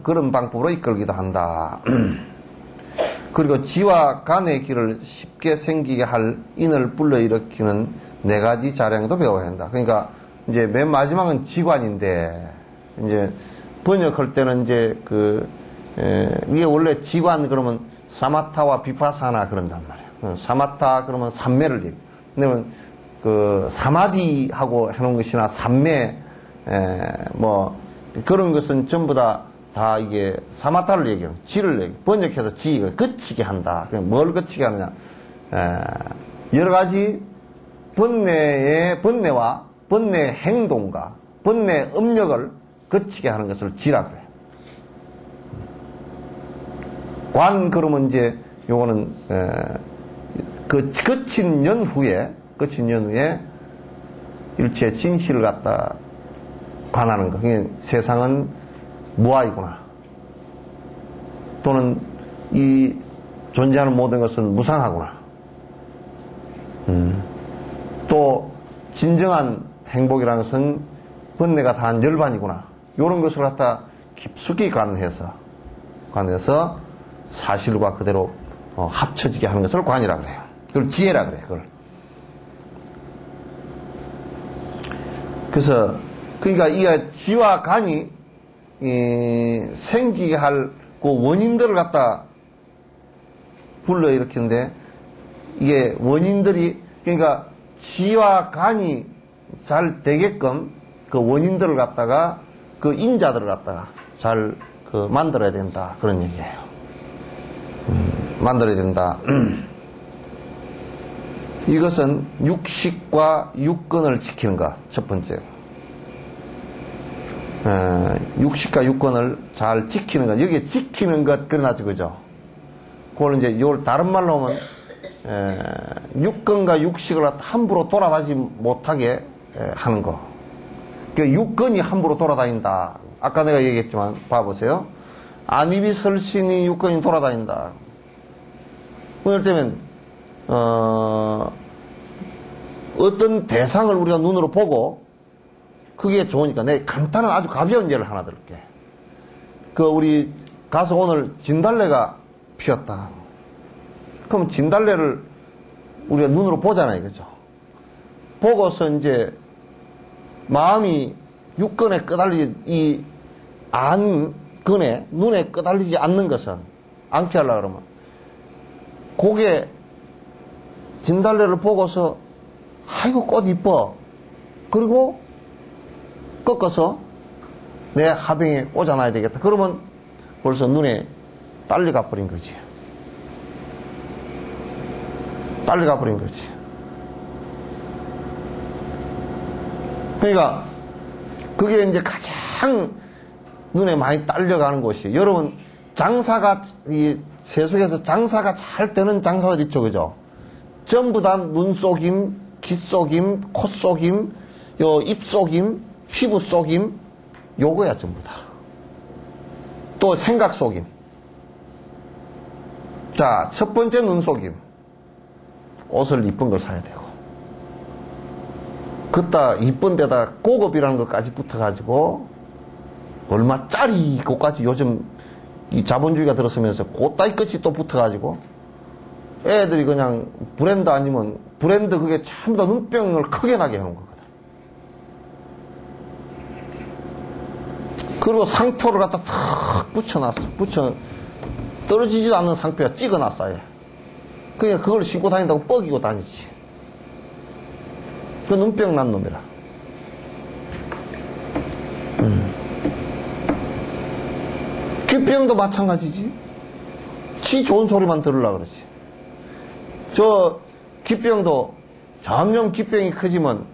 그런 방법으로 이끌기도 한다. 그리고 지와 간의 길을 쉽게 생기게 할 인을 불러일으키는 네 가지 자량도 배워야 한다. 그러니까 이제 맨 마지막은 지관인데 이제 번역할 때는 이제 이게 원래 지관 그러면 사마타와 비파사나 그런단 말이에요. 사마타 그러면 삼매를 얘기. 왜냐면 사마디하고 해놓은 것이나 삼매 그런 것은 전부 다 이게 사마타를 얘기해요. 지를 얘기해요. 번역해서 지가 그치게 한다. 뭘 그치게 하느냐. 여러 가지 번뇌와 번뇌 행동과 번뇌 업력을 그치게 하는 것을 지라 그래요. 관 그러면 이제 요거는 거친 연후에 일체 진실을 갖다 관하는 거. 그러니까 세상은 무아이구나. 또는 이 존재하는 모든 것은 무상하구나. 또 진정한 행복이라는 것은 번뇌가 다한 열반이구나. 이런 것을 갖다 깊숙이 관해서 사실과 그대로 합쳐지게 하는 것을 관이라 그래요. 그걸 지혜라 그래요. 그걸. 그래서 그러니까 이 지와 간이 생기게 할 그 원인들을 갖다 불러일으키는데 이게 원인들이 그러니까 지와 간이 잘 되게끔 그 원인들을 갖다가 그 인자들을 갖다가 잘 만들어야 된다 그런 얘기예요. 만들어야 된다. 이것은 육식과 육권을 지키는 것 첫 번째. 육식과 육권을 잘 지키는 것. 여기에 지키는 것, 그러나죠, 그죠? 그걸 이제, 요, 다른 말로 하면, 육권과 육식을 함부로 돌아다니지 못하게 하는 거. 그 육권이 함부로 돌아다닌다. 아까 내가 얘기했지만, 봐보세요. 안입이 설신이 육권이 돌아다닌다. 예를 들면, 어떤 대상을 우리가 눈으로 보고, 그게 좋으니까 내가 간단한 아주 가벼운 예를 하나 들을게. 우리 가서 오늘 진달래가 피었다. 그럼 진달래를 우리가 눈으로 보잖아요. 그죠? 보고서 이제 마음이 육건에 끄달리지, 눈에 끄달리지 않는 것은, 않게 하려고 그러면, 고개 진달래를 보고서 아이고 꽃 이뻐. 그리고 꺾어서 내 화병에 꽂아놔야 되겠다. 그러면 벌써 눈에 딸리 가버린 거지. 딸리 가버린 거지. 그러니까 그게 이제 가장 눈에 많이 딸려가는 곳이에요. 여러분 장사가 이 세속에서 장사가 잘 되는 장사들 있죠, 그죠? 전부 다 눈속임, 귀속임, 코속임, 입속임, 피부 속임, 요거야 전부 다. 또 생각 속임. 자, 첫 번째 눈속임. 옷을 이쁜 걸 사야 되고. 그따 이쁜 데다 고급이라는 것까지 붙어가지고 얼마짜리 그것까지 요즘 이 자본주의가 들어서면서 그따위 끝이 또 붙어가지고 애들이 그냥 브랜드 아니면 브랜드 그게 전부 다 눈병을 크게 나게 해놓은 거거든. 그리고 상표를 갖다 탁 붙여놨어. 떨어지지도 않는 상표야. 찍어놨어, 아예. 그냥 그걸 신고 다닌다고 뻐기고 다니지. 그 눈병 난 놈이라. 귀병도 마찬가지지. 지 좋은 소리만 들으려고 그러지. 저 귀병도 점점 귀병이 커지면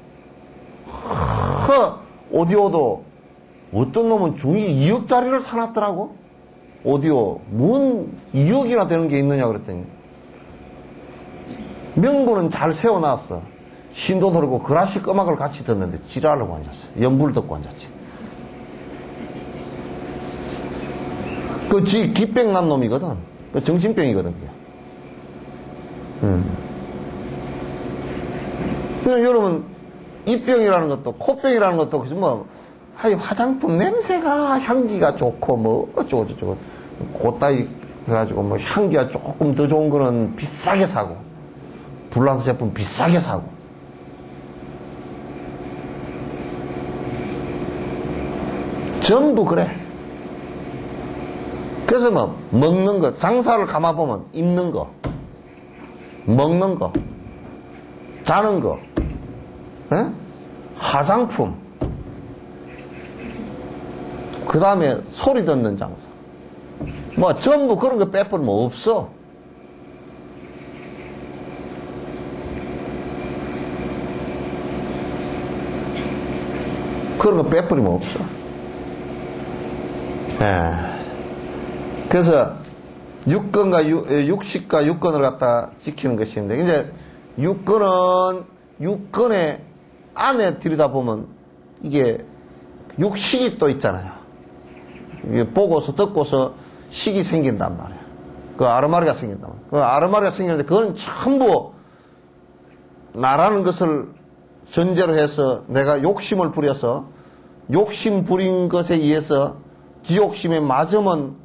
오디오도 어떤 놈은 중위 2억짜리를 사놨더라고. 오디오 뭔 2억이나 되는 게 있느냐 그랬더니 명분은 잘 세워놨어. 신도 노르고 클래식 음악을 같이 듣는데 지랄하고 앉았어. 연불 듣고 앉았지. 그 지 기병 난 놈이거든. 그 정신병이거든 그게. 그냥 여러분 입병이라는 것도 코병이라는 것도 그저 뭐 화장품 냄새가 향기가 좋고 뭐 어쩌고저쩌고 그따위 해가지고 뭐 향기가 조금 더 좋은 거는 비싸게 사고 불란서 제품 비싸게 사고 전부 그래. 그래서 뭐 먹는 거 장사를 가만보면 입는 거 먹는 거 자는 거 에? 화장품 그 다음에 소리 듣는 장사 뭐 전부 그런 거 빼버리면 없어. 그런 거 빼버리면 없어. 그래서 육식과 육건을 갖다 지키는 것인데 이제 육건의 안에 들여다보면 이게 육식이 또 있잖아요. 이게 보고서 듣고서 식이 생긴단 말이에요. 그 아르마리가 생긴단 말이에요. 그 아르마리가 생기는데 그건 전부 나라는 것을 전제로 해서 내가 욕심을 부려서 욕심 부린 것에 의해서 지욕심에 맞으면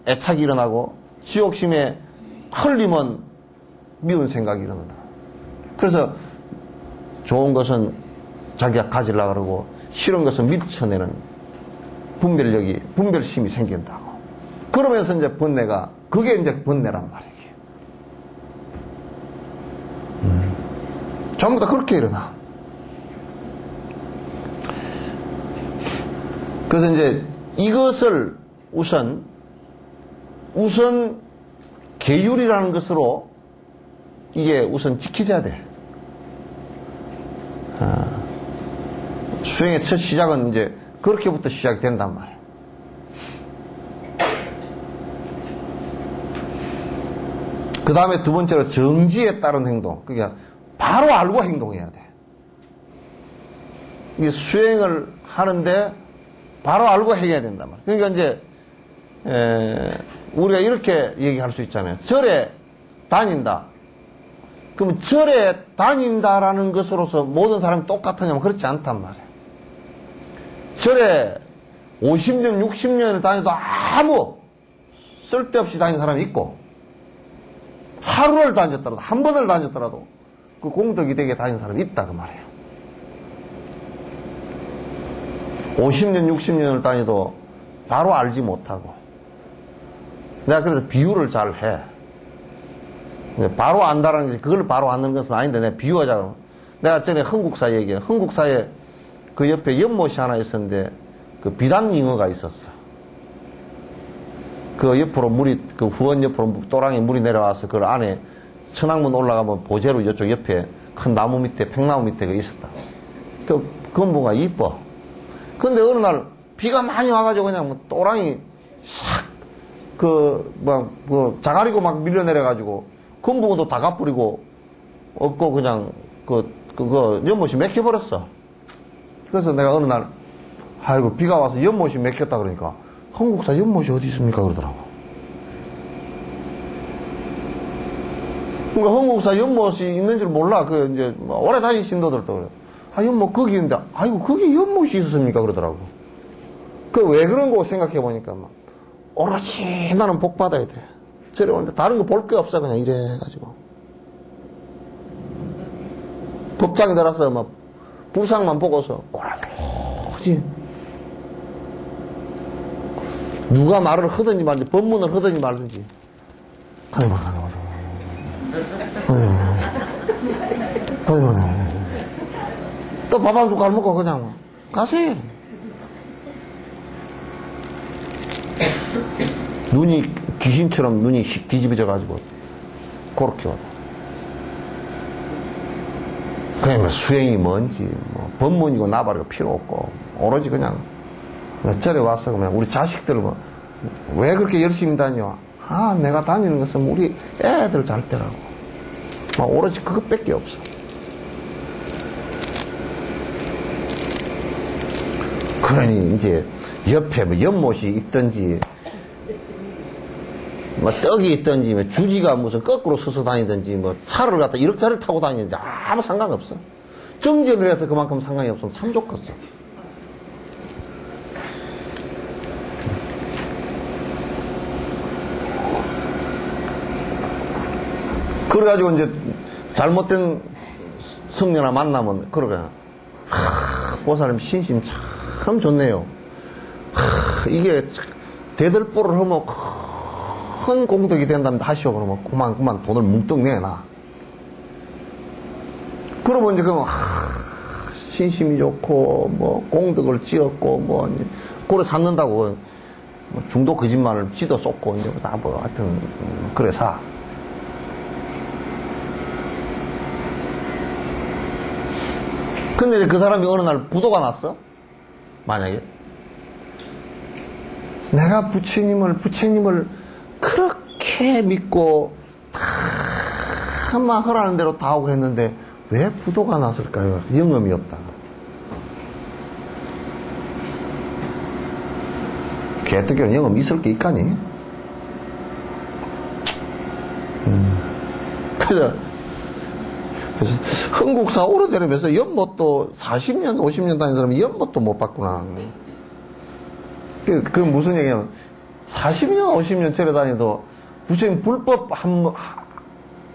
애착이 일어나고 지욕심에 털리면 미운 생각이 일어난다. 그래서 좋은 것은 자기가 가지려고 그러고 싫은 것은 밀쳐내는 분별심이 생긴다고. 그러면서 이제 번뇌가 그게 이제 번뇌란 말이에요. 전부 다 그렇게 일어나. 그래서 이제 이것을 우선 계율이라는 것으로 이게 우선 지켜져야 돼. 수행의 첫 시작은 이제 그렇게부터 시작이 된단 말이에요. 그 다음에 두 번째로 정지에 따른 행동. 그게 바로 알고 행동해야 돼. 이게 수행을 하는데 바로 알고 해야 된단 말이에요. 그러니까 이제 우리가 이렇게 얘기할 수 있잖아요. 절에 다닌다. 그러면 절에 다닌다라는 것으로서 모든 사람이 똑같으냐면 그렇지 않단 말이에요. 절에 50년, 60년을 다녀도 아무 쓸데없이 다니는 사람이 있고 하루를 다녔더라도 한 번을 다녔더라도 그 공덕이 되게 다니는 사람이 있다 그 말이에요. 50년, 60년을 다녀도 바로 알지 못하고 내가 그래서 비유를 잘 해. 바로 안다라는 것이 그걸 바로 안는 것은 아닌데 내가 비유하자고. 내가 전에 흥국사 얘기해. 흥국사에 그 옆에 연못이 하나 있었는데 그 비단잉어가 있었어. 그 옆으로 물이, 그 후원 옆으로 또랑이 물이 내려와서 그 안에 천왕문 올라가면 보제로 이쪽 옆에 큰 나무 밑에, 백나무 밑에 그 있었다. 그 건부가 이뻐. 근데 어느 날 비가 많이 와가지고 그냥 뭐 또랑이 싹, 자가리고 막 밀려내려가지고 건부도 다 가버리고 없고 그냥 연못이 맥혀버렸어. 그래서 내가 어느 날, 아이고, 비가 와서 연못이 맥혔다 그러니까, 흥국사 연못이 어디 있습니까? 그러더라고. 그러니까 흥국사 연못이 있는 줄 몰라. 오래 다닌 신도들도 그래. 아, 연못 거기 있는데, 아이고, 거기 연못이 있었습니까? 그러더라고. 왜 그런 거 생각해 보니까, 오로지 나는 복 받아야 돼. 저래 오는데 다른 거 볼 게 없어. 그냥 이래가지고. 법당에 들어서 부상만 보고서, 오로지. 누가 말을 하든지 말든지, 법문을 하든지 말든지. 또 밥 한 숟갈 먹고 그냥 가세요. 눈이 귀신처럼 눈이 휙 뒤집어져가지고 그렇게 와요. 그냥 수행이 뭔지 법문이고 나발이고 필요 없고 오로지 그냥 절에 와서 그냥 우리 자식들 왜 그렇게 열심히 다녀? 아, 내가 다니는 것은 우리 애들 잘 때라고. 오로지 그것밖에 없어. 그러니 이제 옆에 연못이 있든지 떡이 있든지 주지가 무슨 거꾸로 서서 다니든지 차를 갖다 이럭저럭 타고 다니는지 아무 상관없어. 정전을 해서 그만큼 상관이 없으면 참 좋겠어. 그래가지고 이제 잘못된 성녀나 만나면 그러게 보살님 신심 참 좋네요. 이게 대들보를 하면 큰 공덕이 된다면 다시오. 그러면 그만 돈을 뭉뚱 내놔. 그러면 이제 신심이 좋고 공덕을 지었고 고래 샀는다고 중도 거짓말을 지도 쏟고 이제 다 하여튼 그래 사. 근데 이제 그 사람이 어느 날 부도가 났어? 만약에 내가 부처님을 그렇게 믿고 다 하라는 대로 다 하고 했는데 왜 부도가 났을까요? 영험이 없다. 개떡이는 영험 있을 게 있까니? 그래서 흥국사 오래되면서 연못도 40년, 50년 다닌 사람이 연못도 못 봤구나. 그 무슨 얘기냐면 40년, 50년 절에 다니도 부처님 불법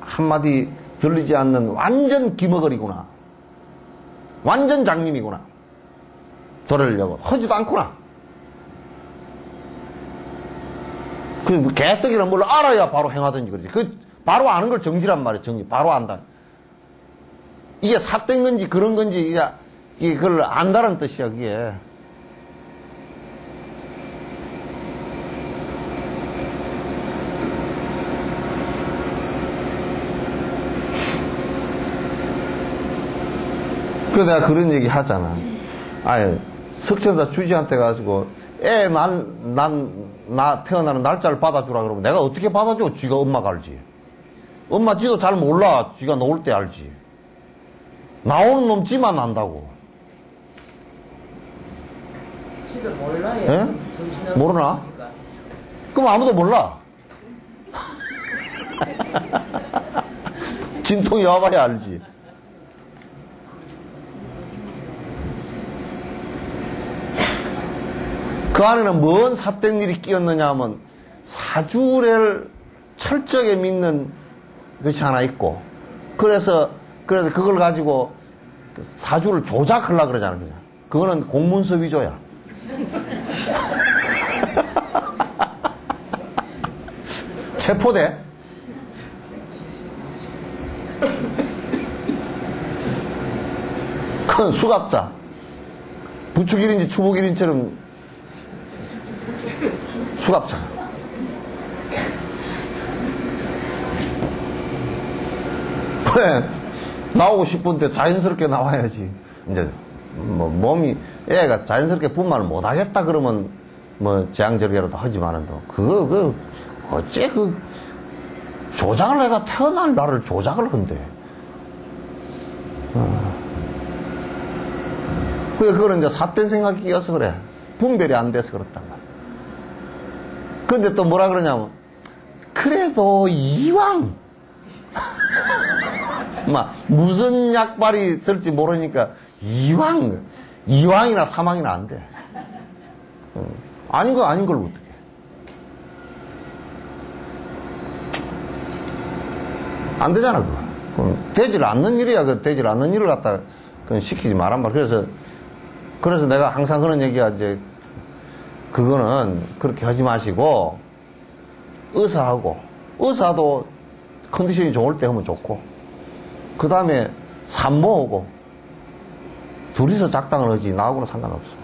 한마디 들리지 않는 완전 기머거리구나. 완전 장님이구나. 들으려고 하지도 않구나. 개떡이란 뭘 알아야 바로 행하든지 그러지. 바로 아는 걸 정지란 말이야. 정지. 바로 안다. 이게 삿된 건지 그런 건지 이게 그걸 안다는 뜻이야. 그게. 그래서 내가 그런 얘기 하잖아. 아니, 석천사 주지한테 가지고, 나 태어나는 날짜를 받아주라 그러면 내가 어떻게 받아줘? 쥐가 엄마가 알지. 엄마 지도 잘 몰라. 쥐가 나올 때 알지. 나오는 놈 지만 안다고. 지도 몰라요. 예? 모르나? 그럼 아무도 몰라. 진통이 와봐야 알지. 그 안에는 뭔 삿된 일이 끼었느냐 하면 사주를 철저하게 믿는 것이 하나 있고 그래서 그걸 가지고 사주를 조작하려고 그러잖아. 그거는 공문서 위조야. 체포돼. 그건 수갑자. 부축일인지 추복일인처럼 수갑자. 왜? 나오고 싶은데 자연스럽게 나와야지. 이제, 몸이, 애가 자연스럽게 분만을 못 하겠다 그러면, 재앙절개라도 하지만은, 어째 조작을 내가 태어날 날을 조작을 한대. 그거는 이제 삿된 생각이 끼어서 그래. 분별이 안 돼서 그렇단 말이야. 근데 또 뭐라 그러냐면, 그래도 이왕, 무슨 약발이 쓸지 모르니까, 이왕이나 사망이나 안 돼. 아닌 걸 어떡해. 안 되잖아, 그거. 되질 않는 일이야. 되질 않는 일을 갖다 시키지 말란 말. 그래서 내가 항상 그런 얘기가 이제, 그거는 그렇게 하지 마시고, 의사도 컨디션이 좋을 때 하면 좋고, 그 다음에 산모하고, 둘이서 작당을 하지, 나하고는 상관없어.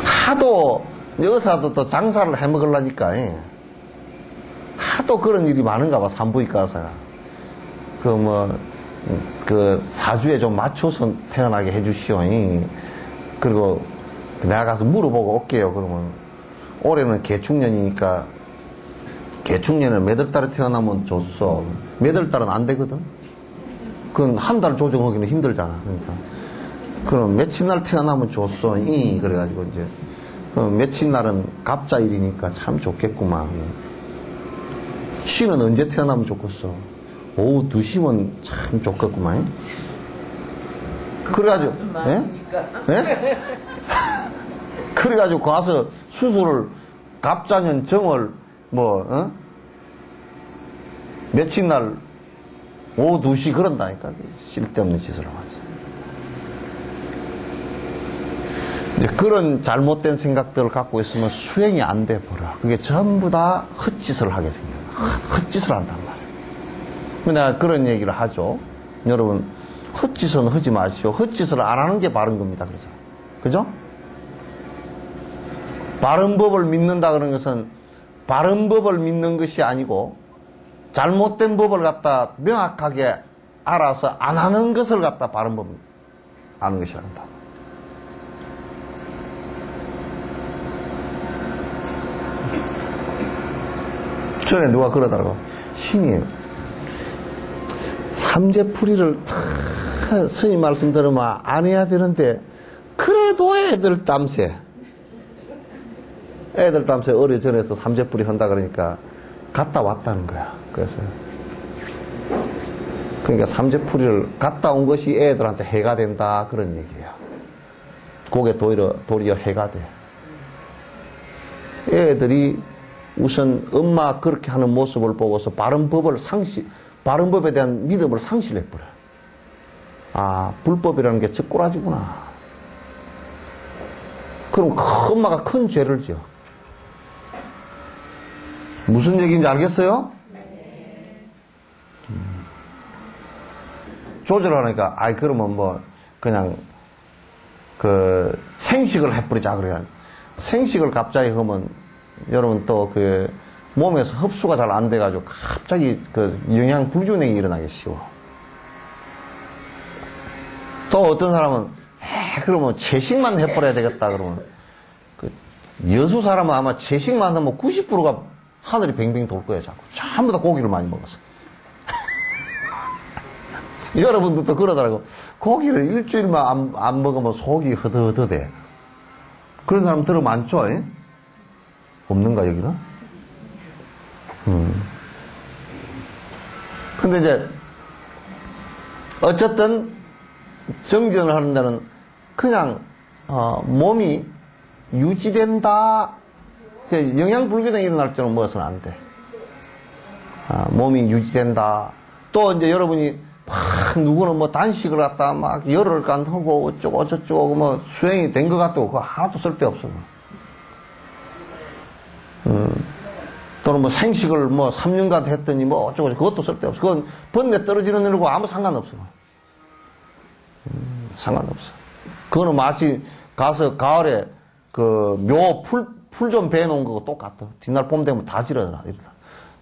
하도, 의사도 또 장사를 해 먹으려니까, 하도 그런 일이 많은가 봐, 산부인과 의사가. 사주에 좀 맞춰서 태어나게 해주시오. 그리고 내가 가서 물어보고 올게요. 그러면, 올해는 개축년이니까, 개축년을 몇 월 달에 태어나면 좋소. 몇 월 달은 안 되거든? 그건 한 달 조정하기는 힘들잖아. 그러니까. 그럼 며칠 날 태어나면 좋소. 그래가지고 이제, 며칠 날은 갑자일이니까 참 좋겠구만. 쉬는 언제 태어나면 좋겠어. 오후 2시면 참 좋겠구만. 그래가지고, 예? 그래가지고 가서 수술을, 갑자년 정월, 며칠 날, 오후 2시 그런다니까. 쓸데없는 짓을 하고 있어. 이제 그런 잘못된 생각들을 갖고 있으면 수행이 안 돼 버려. 그게 전부 다 헛짓을 하게 생겨요. 헛짓을 한단 말이에요. 내가 그런 얘기를 하죠. 여러분, 헛짓은 하지 마시오. 헛짓을 안 하는 게 바른 겁니다. 그죠? 바른 법을 믿는다 그런 것은 바른 법을 믿는 것이 아니고 잘못된 법을 갖다 명확하게 알아서 안 하는 것을 갖다 바른 법을 아는 것이란다. 전에 누가 그러더라고. 신이 삼재풀이를 스님 말씀 들으면 안 해야 되는데 그래도 애들 땀새 어려전에서 삼재풀이 한다 그러니까 갔다 왔다는 거야. 그러니까 삼재풀이를 갔다 온 것이 애들한테 해가 된다 그런 얘기예요. 그게 도리어 해가 돼. 애들이 우선 엄마 그렇게 하는 모습을 보고서 바른 법에 대한 믿음을 상실해버려. 아, 불법이라는 게 젓꼬라지구나. 그럼 엄마가 큰 죄를 지어. 무슨 얘기인지 알겠어요? 조절하니까, 그러면 그냥, 생식을 해버리자, 그래야. 생식을 갑자기 하면, 여러분 또 몸에서 흡수가 잘 안 돼가지고 갑자기 영양 불균형이 일어나기 쉬워. 또 어떤 사람은 그러면 채식만 해버려야 되겠다 그러면 여수 사람은 아마 채식만 하면 90%가 하늘이 뱅뱅 돌 거예요. 자꾸 전부 다 고기를 많이 먹었어. 여러분들도 그러더라고. 고기를 일주일만 안 먹으면 속이 허드허드돼. 그런 사람 들으면 많죠? 없는가 여기는? 근데 이제 어쨌든 정전을 하는 데는 그냥 몸이 유지된다. 영양 불균형이 일어날 줄은 먹어서는 안 돼. 몸이 유지된다. 또 이제 여러분이 막 누구는 단식을 갖다 막 열흘간 하고 어쩌고 저쩌고 수행이 된 것 같다고 그거 하나도 쓸데없어. 또는 뭐 생식을 뭐 3년간 했더니 뭐 어쩌고 그것도 쓸데없어. 그건 번뇌 떨어지는 일과 아무 상관없어. 상관없어. 그거는 마치 가서 가을에 그 묘 풀 좀 베놓은 거고 똑같아. 뒷날 봄 되면 다 지러나.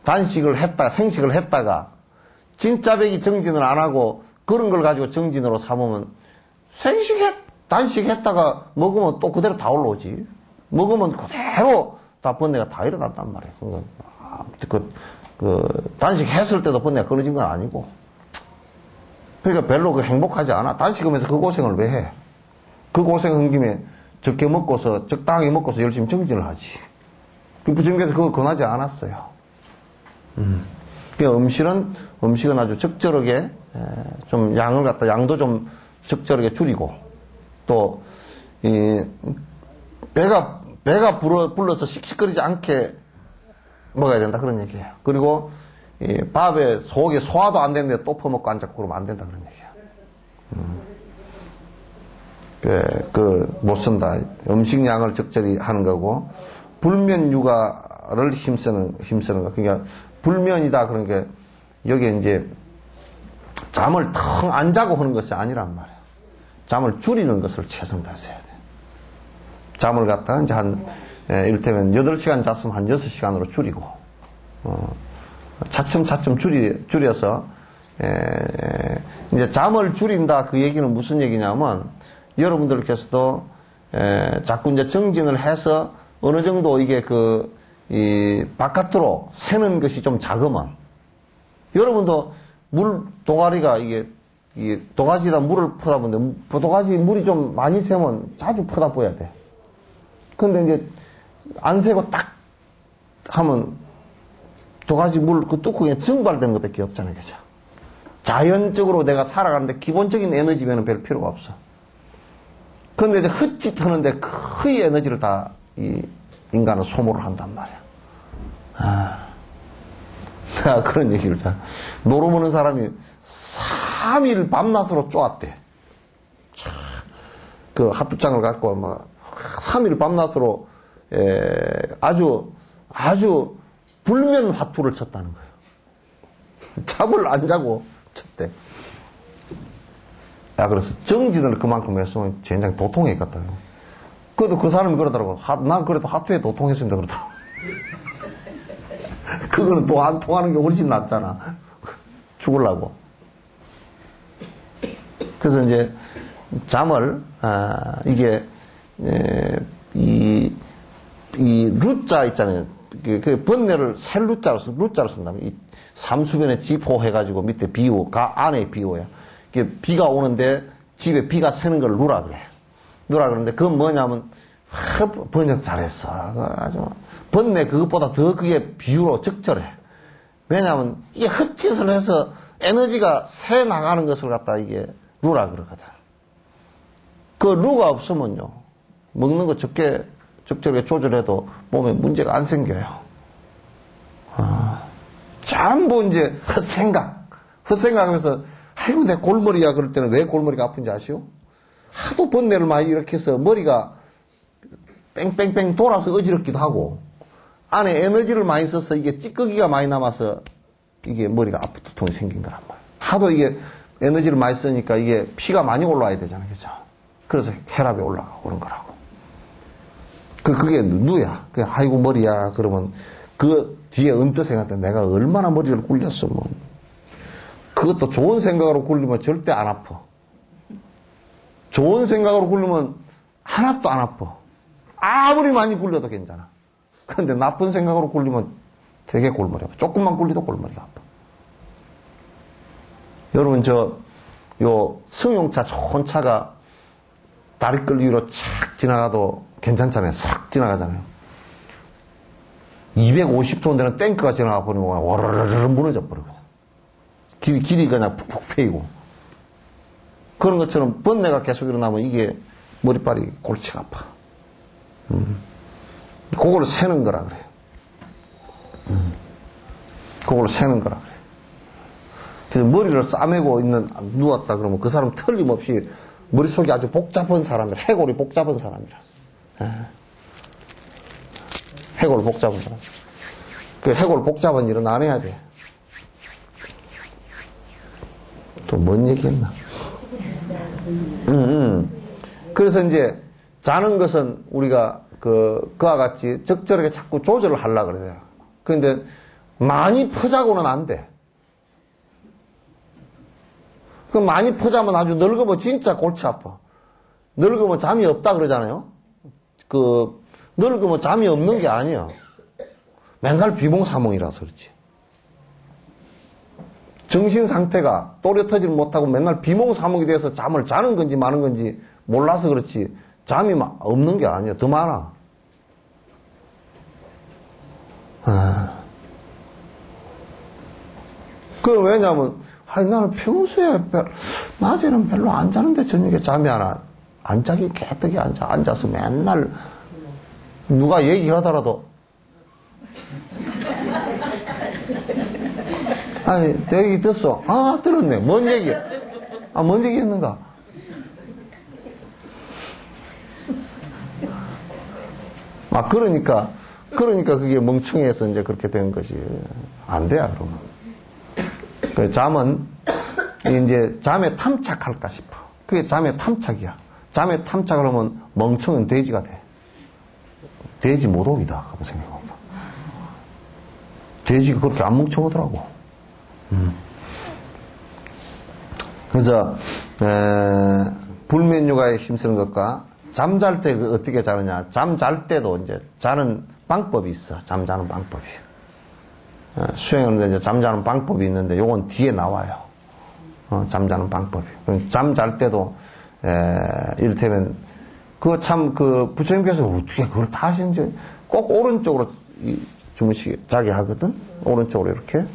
단식을 했다가 생식을 했다가 진짜 백이 정진을 안 하고 그런 걸 가지고 정진으로 삼으면 단식했다가 먹으면 또 그대로 다 올라오지. 먹으면 그대로 다 번뇌가 다 일어난단 말이야. 단식했을 때도 번뇌가 끊어진 건 아니고. 그러니까 별로 행복하지 않아. 단식하면서 그 고생을 왜 해? 그 고생한 김에 적게 먹고서, 적당하게 먹고서 열심히 정진을 하지. 그 부정교에서 그걸 권하지 않았어요. 그러니까 음식은 아주 적절하게, 좀 양도 좀 적절하게 줄이고, 또, 배가 불러서 씩씩거리지 않게 먹어야 된다. 그런 얘기예요. 그리고, 밥에 속에 소화도 안 되는데 또 퍼먹고 앉았고 그러면 안 된다. 그런 얘기예요. 못 쓴다. 음식량을 적절히 하는 거고, 불면 육아를 힘쓰는 거. 그러니까, 불면이다. 그러니까, 여기에 이제, 잠을 텅 안 자고 하는 것이 아니란 말이에요. 잠을 줄이는 것을 최선 다해야 돼. 잠을 갖다가 이제 이를테면 8시간 잤으면 한 6시간으로 줄이고, 차츰 줄여서, 이제 잠을 줄인다. 그 얘기는 무슨 얘기냐면, 여러분들께서도, 자꾸 이제 정진을 해서 어느 정도 이게 바깥으로 새는 것이 좀 작으면, 여러분도 동아리가 도가지에다 물을 퍼다 보는데, 도가지 물이 좀 많이 새면 자주 퍼다 보여야 돼. 근데 이제, 안 새고 딱 하면, 도가지 그 뚜껑에 증발되는 것밖에 없잖아요. 그죠? 자연적으로 내가 살아가는데 기본적인 에너지면은 별 필요가 없어. 근데 이제 헛짓하는데 거의 에너지를 다 인간은 소모를 한단 말이야. 그런 얘기를 노름 오는 사람이 3일 밤낮으로 쪼았대. 그 핫두장을 갖고 막 3일 밤낮으로 아주 불면 화투를 쳤다는 거예요. 잠을 안 자고 쳤대. 그래서 정진을 그만큼 했으면 젠장 도통했겠다. 그래도 그 사람이 그러더라고. 난 그래도 하투에 도통했습니다. 그러더라고. 그거는 또 안 통하는 게 훨씬 낫잖아. 죽으려고. 그래서 이제 잠을, 이 루자 있잖아요. 그 번뇌를 새 루자로 쓴다면, 이 삼수변에 지포 해가지고 밑에 비호, 안에 비호야. 비가 오는데 집에 비가 새는 걸 누라 그래. 누라 그러는데 그건 뭐냐면, 번역 잘했어. 아주, 번뇌 그것보다 더 그게 비유로 적절해. 왜냐면, 이게 헛짓을 해서 에너지가 새 나가는 것을 갖다 이게 루라 그러거든. 그 루가 없으면요, 먹는 거 적절하게 조절해도 몸에 문제가 안 생겨요. 전부 이제 헛생각하면서, 아이고, 내 골머리야. 그럴 때는 왜 골머리가 아픈지 아시오? 하도 번뇌를 많이 일으켜서 머리가 뺑뺑뺑 돌아서 어지럽기도 하고, 안에 에너지를 많이 써서 이게 찌꺼기가 많이 남아서 이게 머리가 아픈 두통이 생긴 거란 말이야. 하도 이게 에너지를 많이 쓰니까 이게 피가 많이 올라와야 되잖아요. 그죠? 그래서 혈압이 올라가고 그런 거라고. 그게 누야. 아이고, 머리야. 그러면 그 뒤에 언뜻 생각해. 내가 얼마나 머리를 굴렸으면. 그것도 좋은 생각으로 굴리면 절대 안 아파. 좋은 생각으로 굴리면 하나도 안 아파. 아무리 많이 굴려도 괜찮아. 그런데 나쁜 생각으로 굴리면 되게 골머리 아파. 조금만 굴리도 골머리가 아파. 여러분, 승용차 좋은 차가 다리끌 위로 착 지나가도 괜찮잖아요. 싹 지나가잖아요. 250톤 되는 탱크가 지나가 버리면 와르르르 무너져 버려. 길이 그냥 푹푹 패이고. 그런 것처럼 번뇌가 계속 일어나면 이게 머리빨이 골치가 아파. 그걸 세는 거라 그래요. 그걸 세는 거라 그래요. 그래서 머리를 싸매고 누웠다 그러면 그 사람 틀림없이 머릿속이 아주 복잡한 사람이라. 해골이 복잡한 사람이라. 해골 복 잡은 사람. 그 해골 복 잡은 일은 안 해야 돼. 또 뭔 얘기했나? 그래서 이제 자는 것은 우리가 그와 같이 적절하게 자꾸 조절을 하려고 그래요. 그런데 많이 퍼자고는 안 돼. 그 많이 퍼자면 아주 늙으면 진짜 골치 아파. 늙으면 잠이 없다 그러잖아요. 늙으면 잠이 없는 게 아니야. 맨날 비몽사몽이라서 그렇지. 정신 상태가 또렷하지 못하고 맨날 비몽사몽이 돼서 잠을 자는 건지 마는 건지 몰라서 그렇지. 잠이 없는 게 아니야. 더 많아. 왜냐면, 나는 평소에 낮에는 별로 안 자는데 저녁에 잠이 안 자기 개떡이 앉아서 맨날 누가 얘기하더라도 아니, 내 얘기 듣어. 들었네. 뭔 얘기? 뭔 얘기 했는가? 그러니까 그게 멍청해서 이제 그렇게 된 것이. 안 돼요, 그러면. 잠은, 이제 잠에 탐착할까 싶어. 그게 잠의 탐착이야. 잠에 탐착을 하면 멍청은 돼지가 돼. 돼지 모독이다, 그거 생각해보니까. 돼지가 그렇게 안 멍청하더라고. 그래서 불면유가에 힘쓰는 것과 잠잘 때 어떻게 자느냐. 잠잘 때도 이제 자는 방법이 있어. 잠자는 방법이. 수행하는데 이제 잠자는 방법이 있는데 요건 뒤에 나와요. 잠자는 방법이. 잠잘 때도 이를테면 부처님께서 어떻게 그걸 다 하시는지 꼭 오른쪽으로 자게 하거든. 오른쪽으로 이렇게.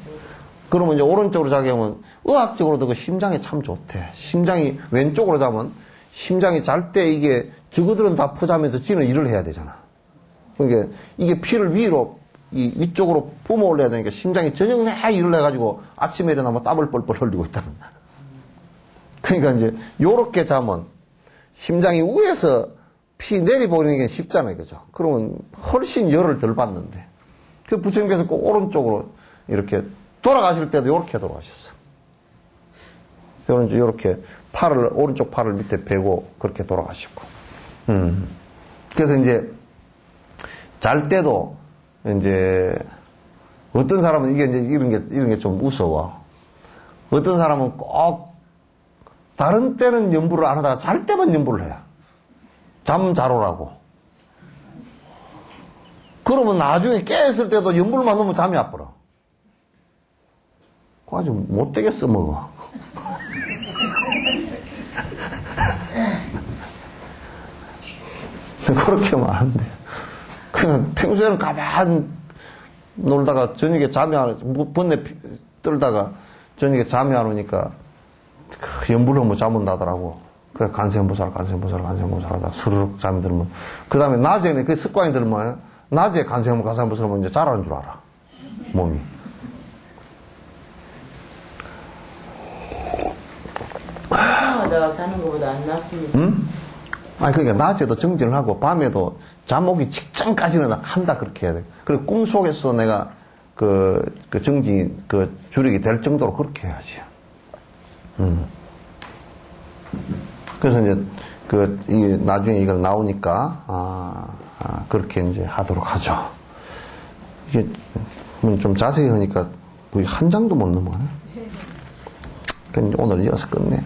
그러면 이제 오른쪽으로 자게 하면 의학적으로도 그 심장이 참 좋대. 심장이 왼쪽으로 자면 심장이 잘 때 이게 저거들은 다 퍼자면서 지는 일을 해야 되잖아. 그러니까 이게 피를 위쪽으로 뿜어 올려야 되니까 심장이 저녁 내 일을 해가지고 아침에 일어나면 땀을 뻘뻘 흘리고 있다는 거야. 그러니까 이제 요렇게 자면 심장이 위에서 피 내리버리는 게 쉽잖아요. 그죠? 그러면 훨씬 열을 덜 받는데. 그 부처님께서 꼭 오른쪽으로 이렇게 돌아가실 때도 요렇게 돌아가셨어. 요렇게 오른쪽 팔을 밑에 베고 그렇게 돌아가시고. 그래서 이제 잘 때도 이제 어떤 사람은 이게 이제 이런 게 좀 무서워. 어떤 사람은 꼭 다른 때는 연부를 안 하다가 잘 때만 연부를 해요. 잠자로라고. 그러면 나중에 깨있을 때도 연부를만 넣으면 잠이 안 벌어. 그거 아주 못되게 써먹어. 그렇게 하면 안 돼. 그냥 평소에는 가만 놀다가 저녁에 잠이 안 오니까, 번뇌 떨다가 저녁에 잠이 안 오니까 연불을 뭐 잠은 나더라고. 그래, 간세음보살 하다 스르륵 잠이 들면. 그 다음에 낮에는 그 습관이 들면, 낮에 간세음보살 하면 이제 자라는 줄 알아. 몸이. 내가 자는 것보다 안 낫습니다. 그러니까 낮에도 정진을 하고 밤에도 잠 오기 직전까지는 한다 그렇게 해야 돼. 그리고 꿈속에서 내가 그 정진 주력이 될 정도로 그렇게 해야지. 그래서 이제 이게 나중에 이걸 나오니까 그렇게 이제 하도록 하죠. 이게 좀 자세히 하니까 한 장도 못 넘어가네. 그러니까 오늘 이어서 끝내.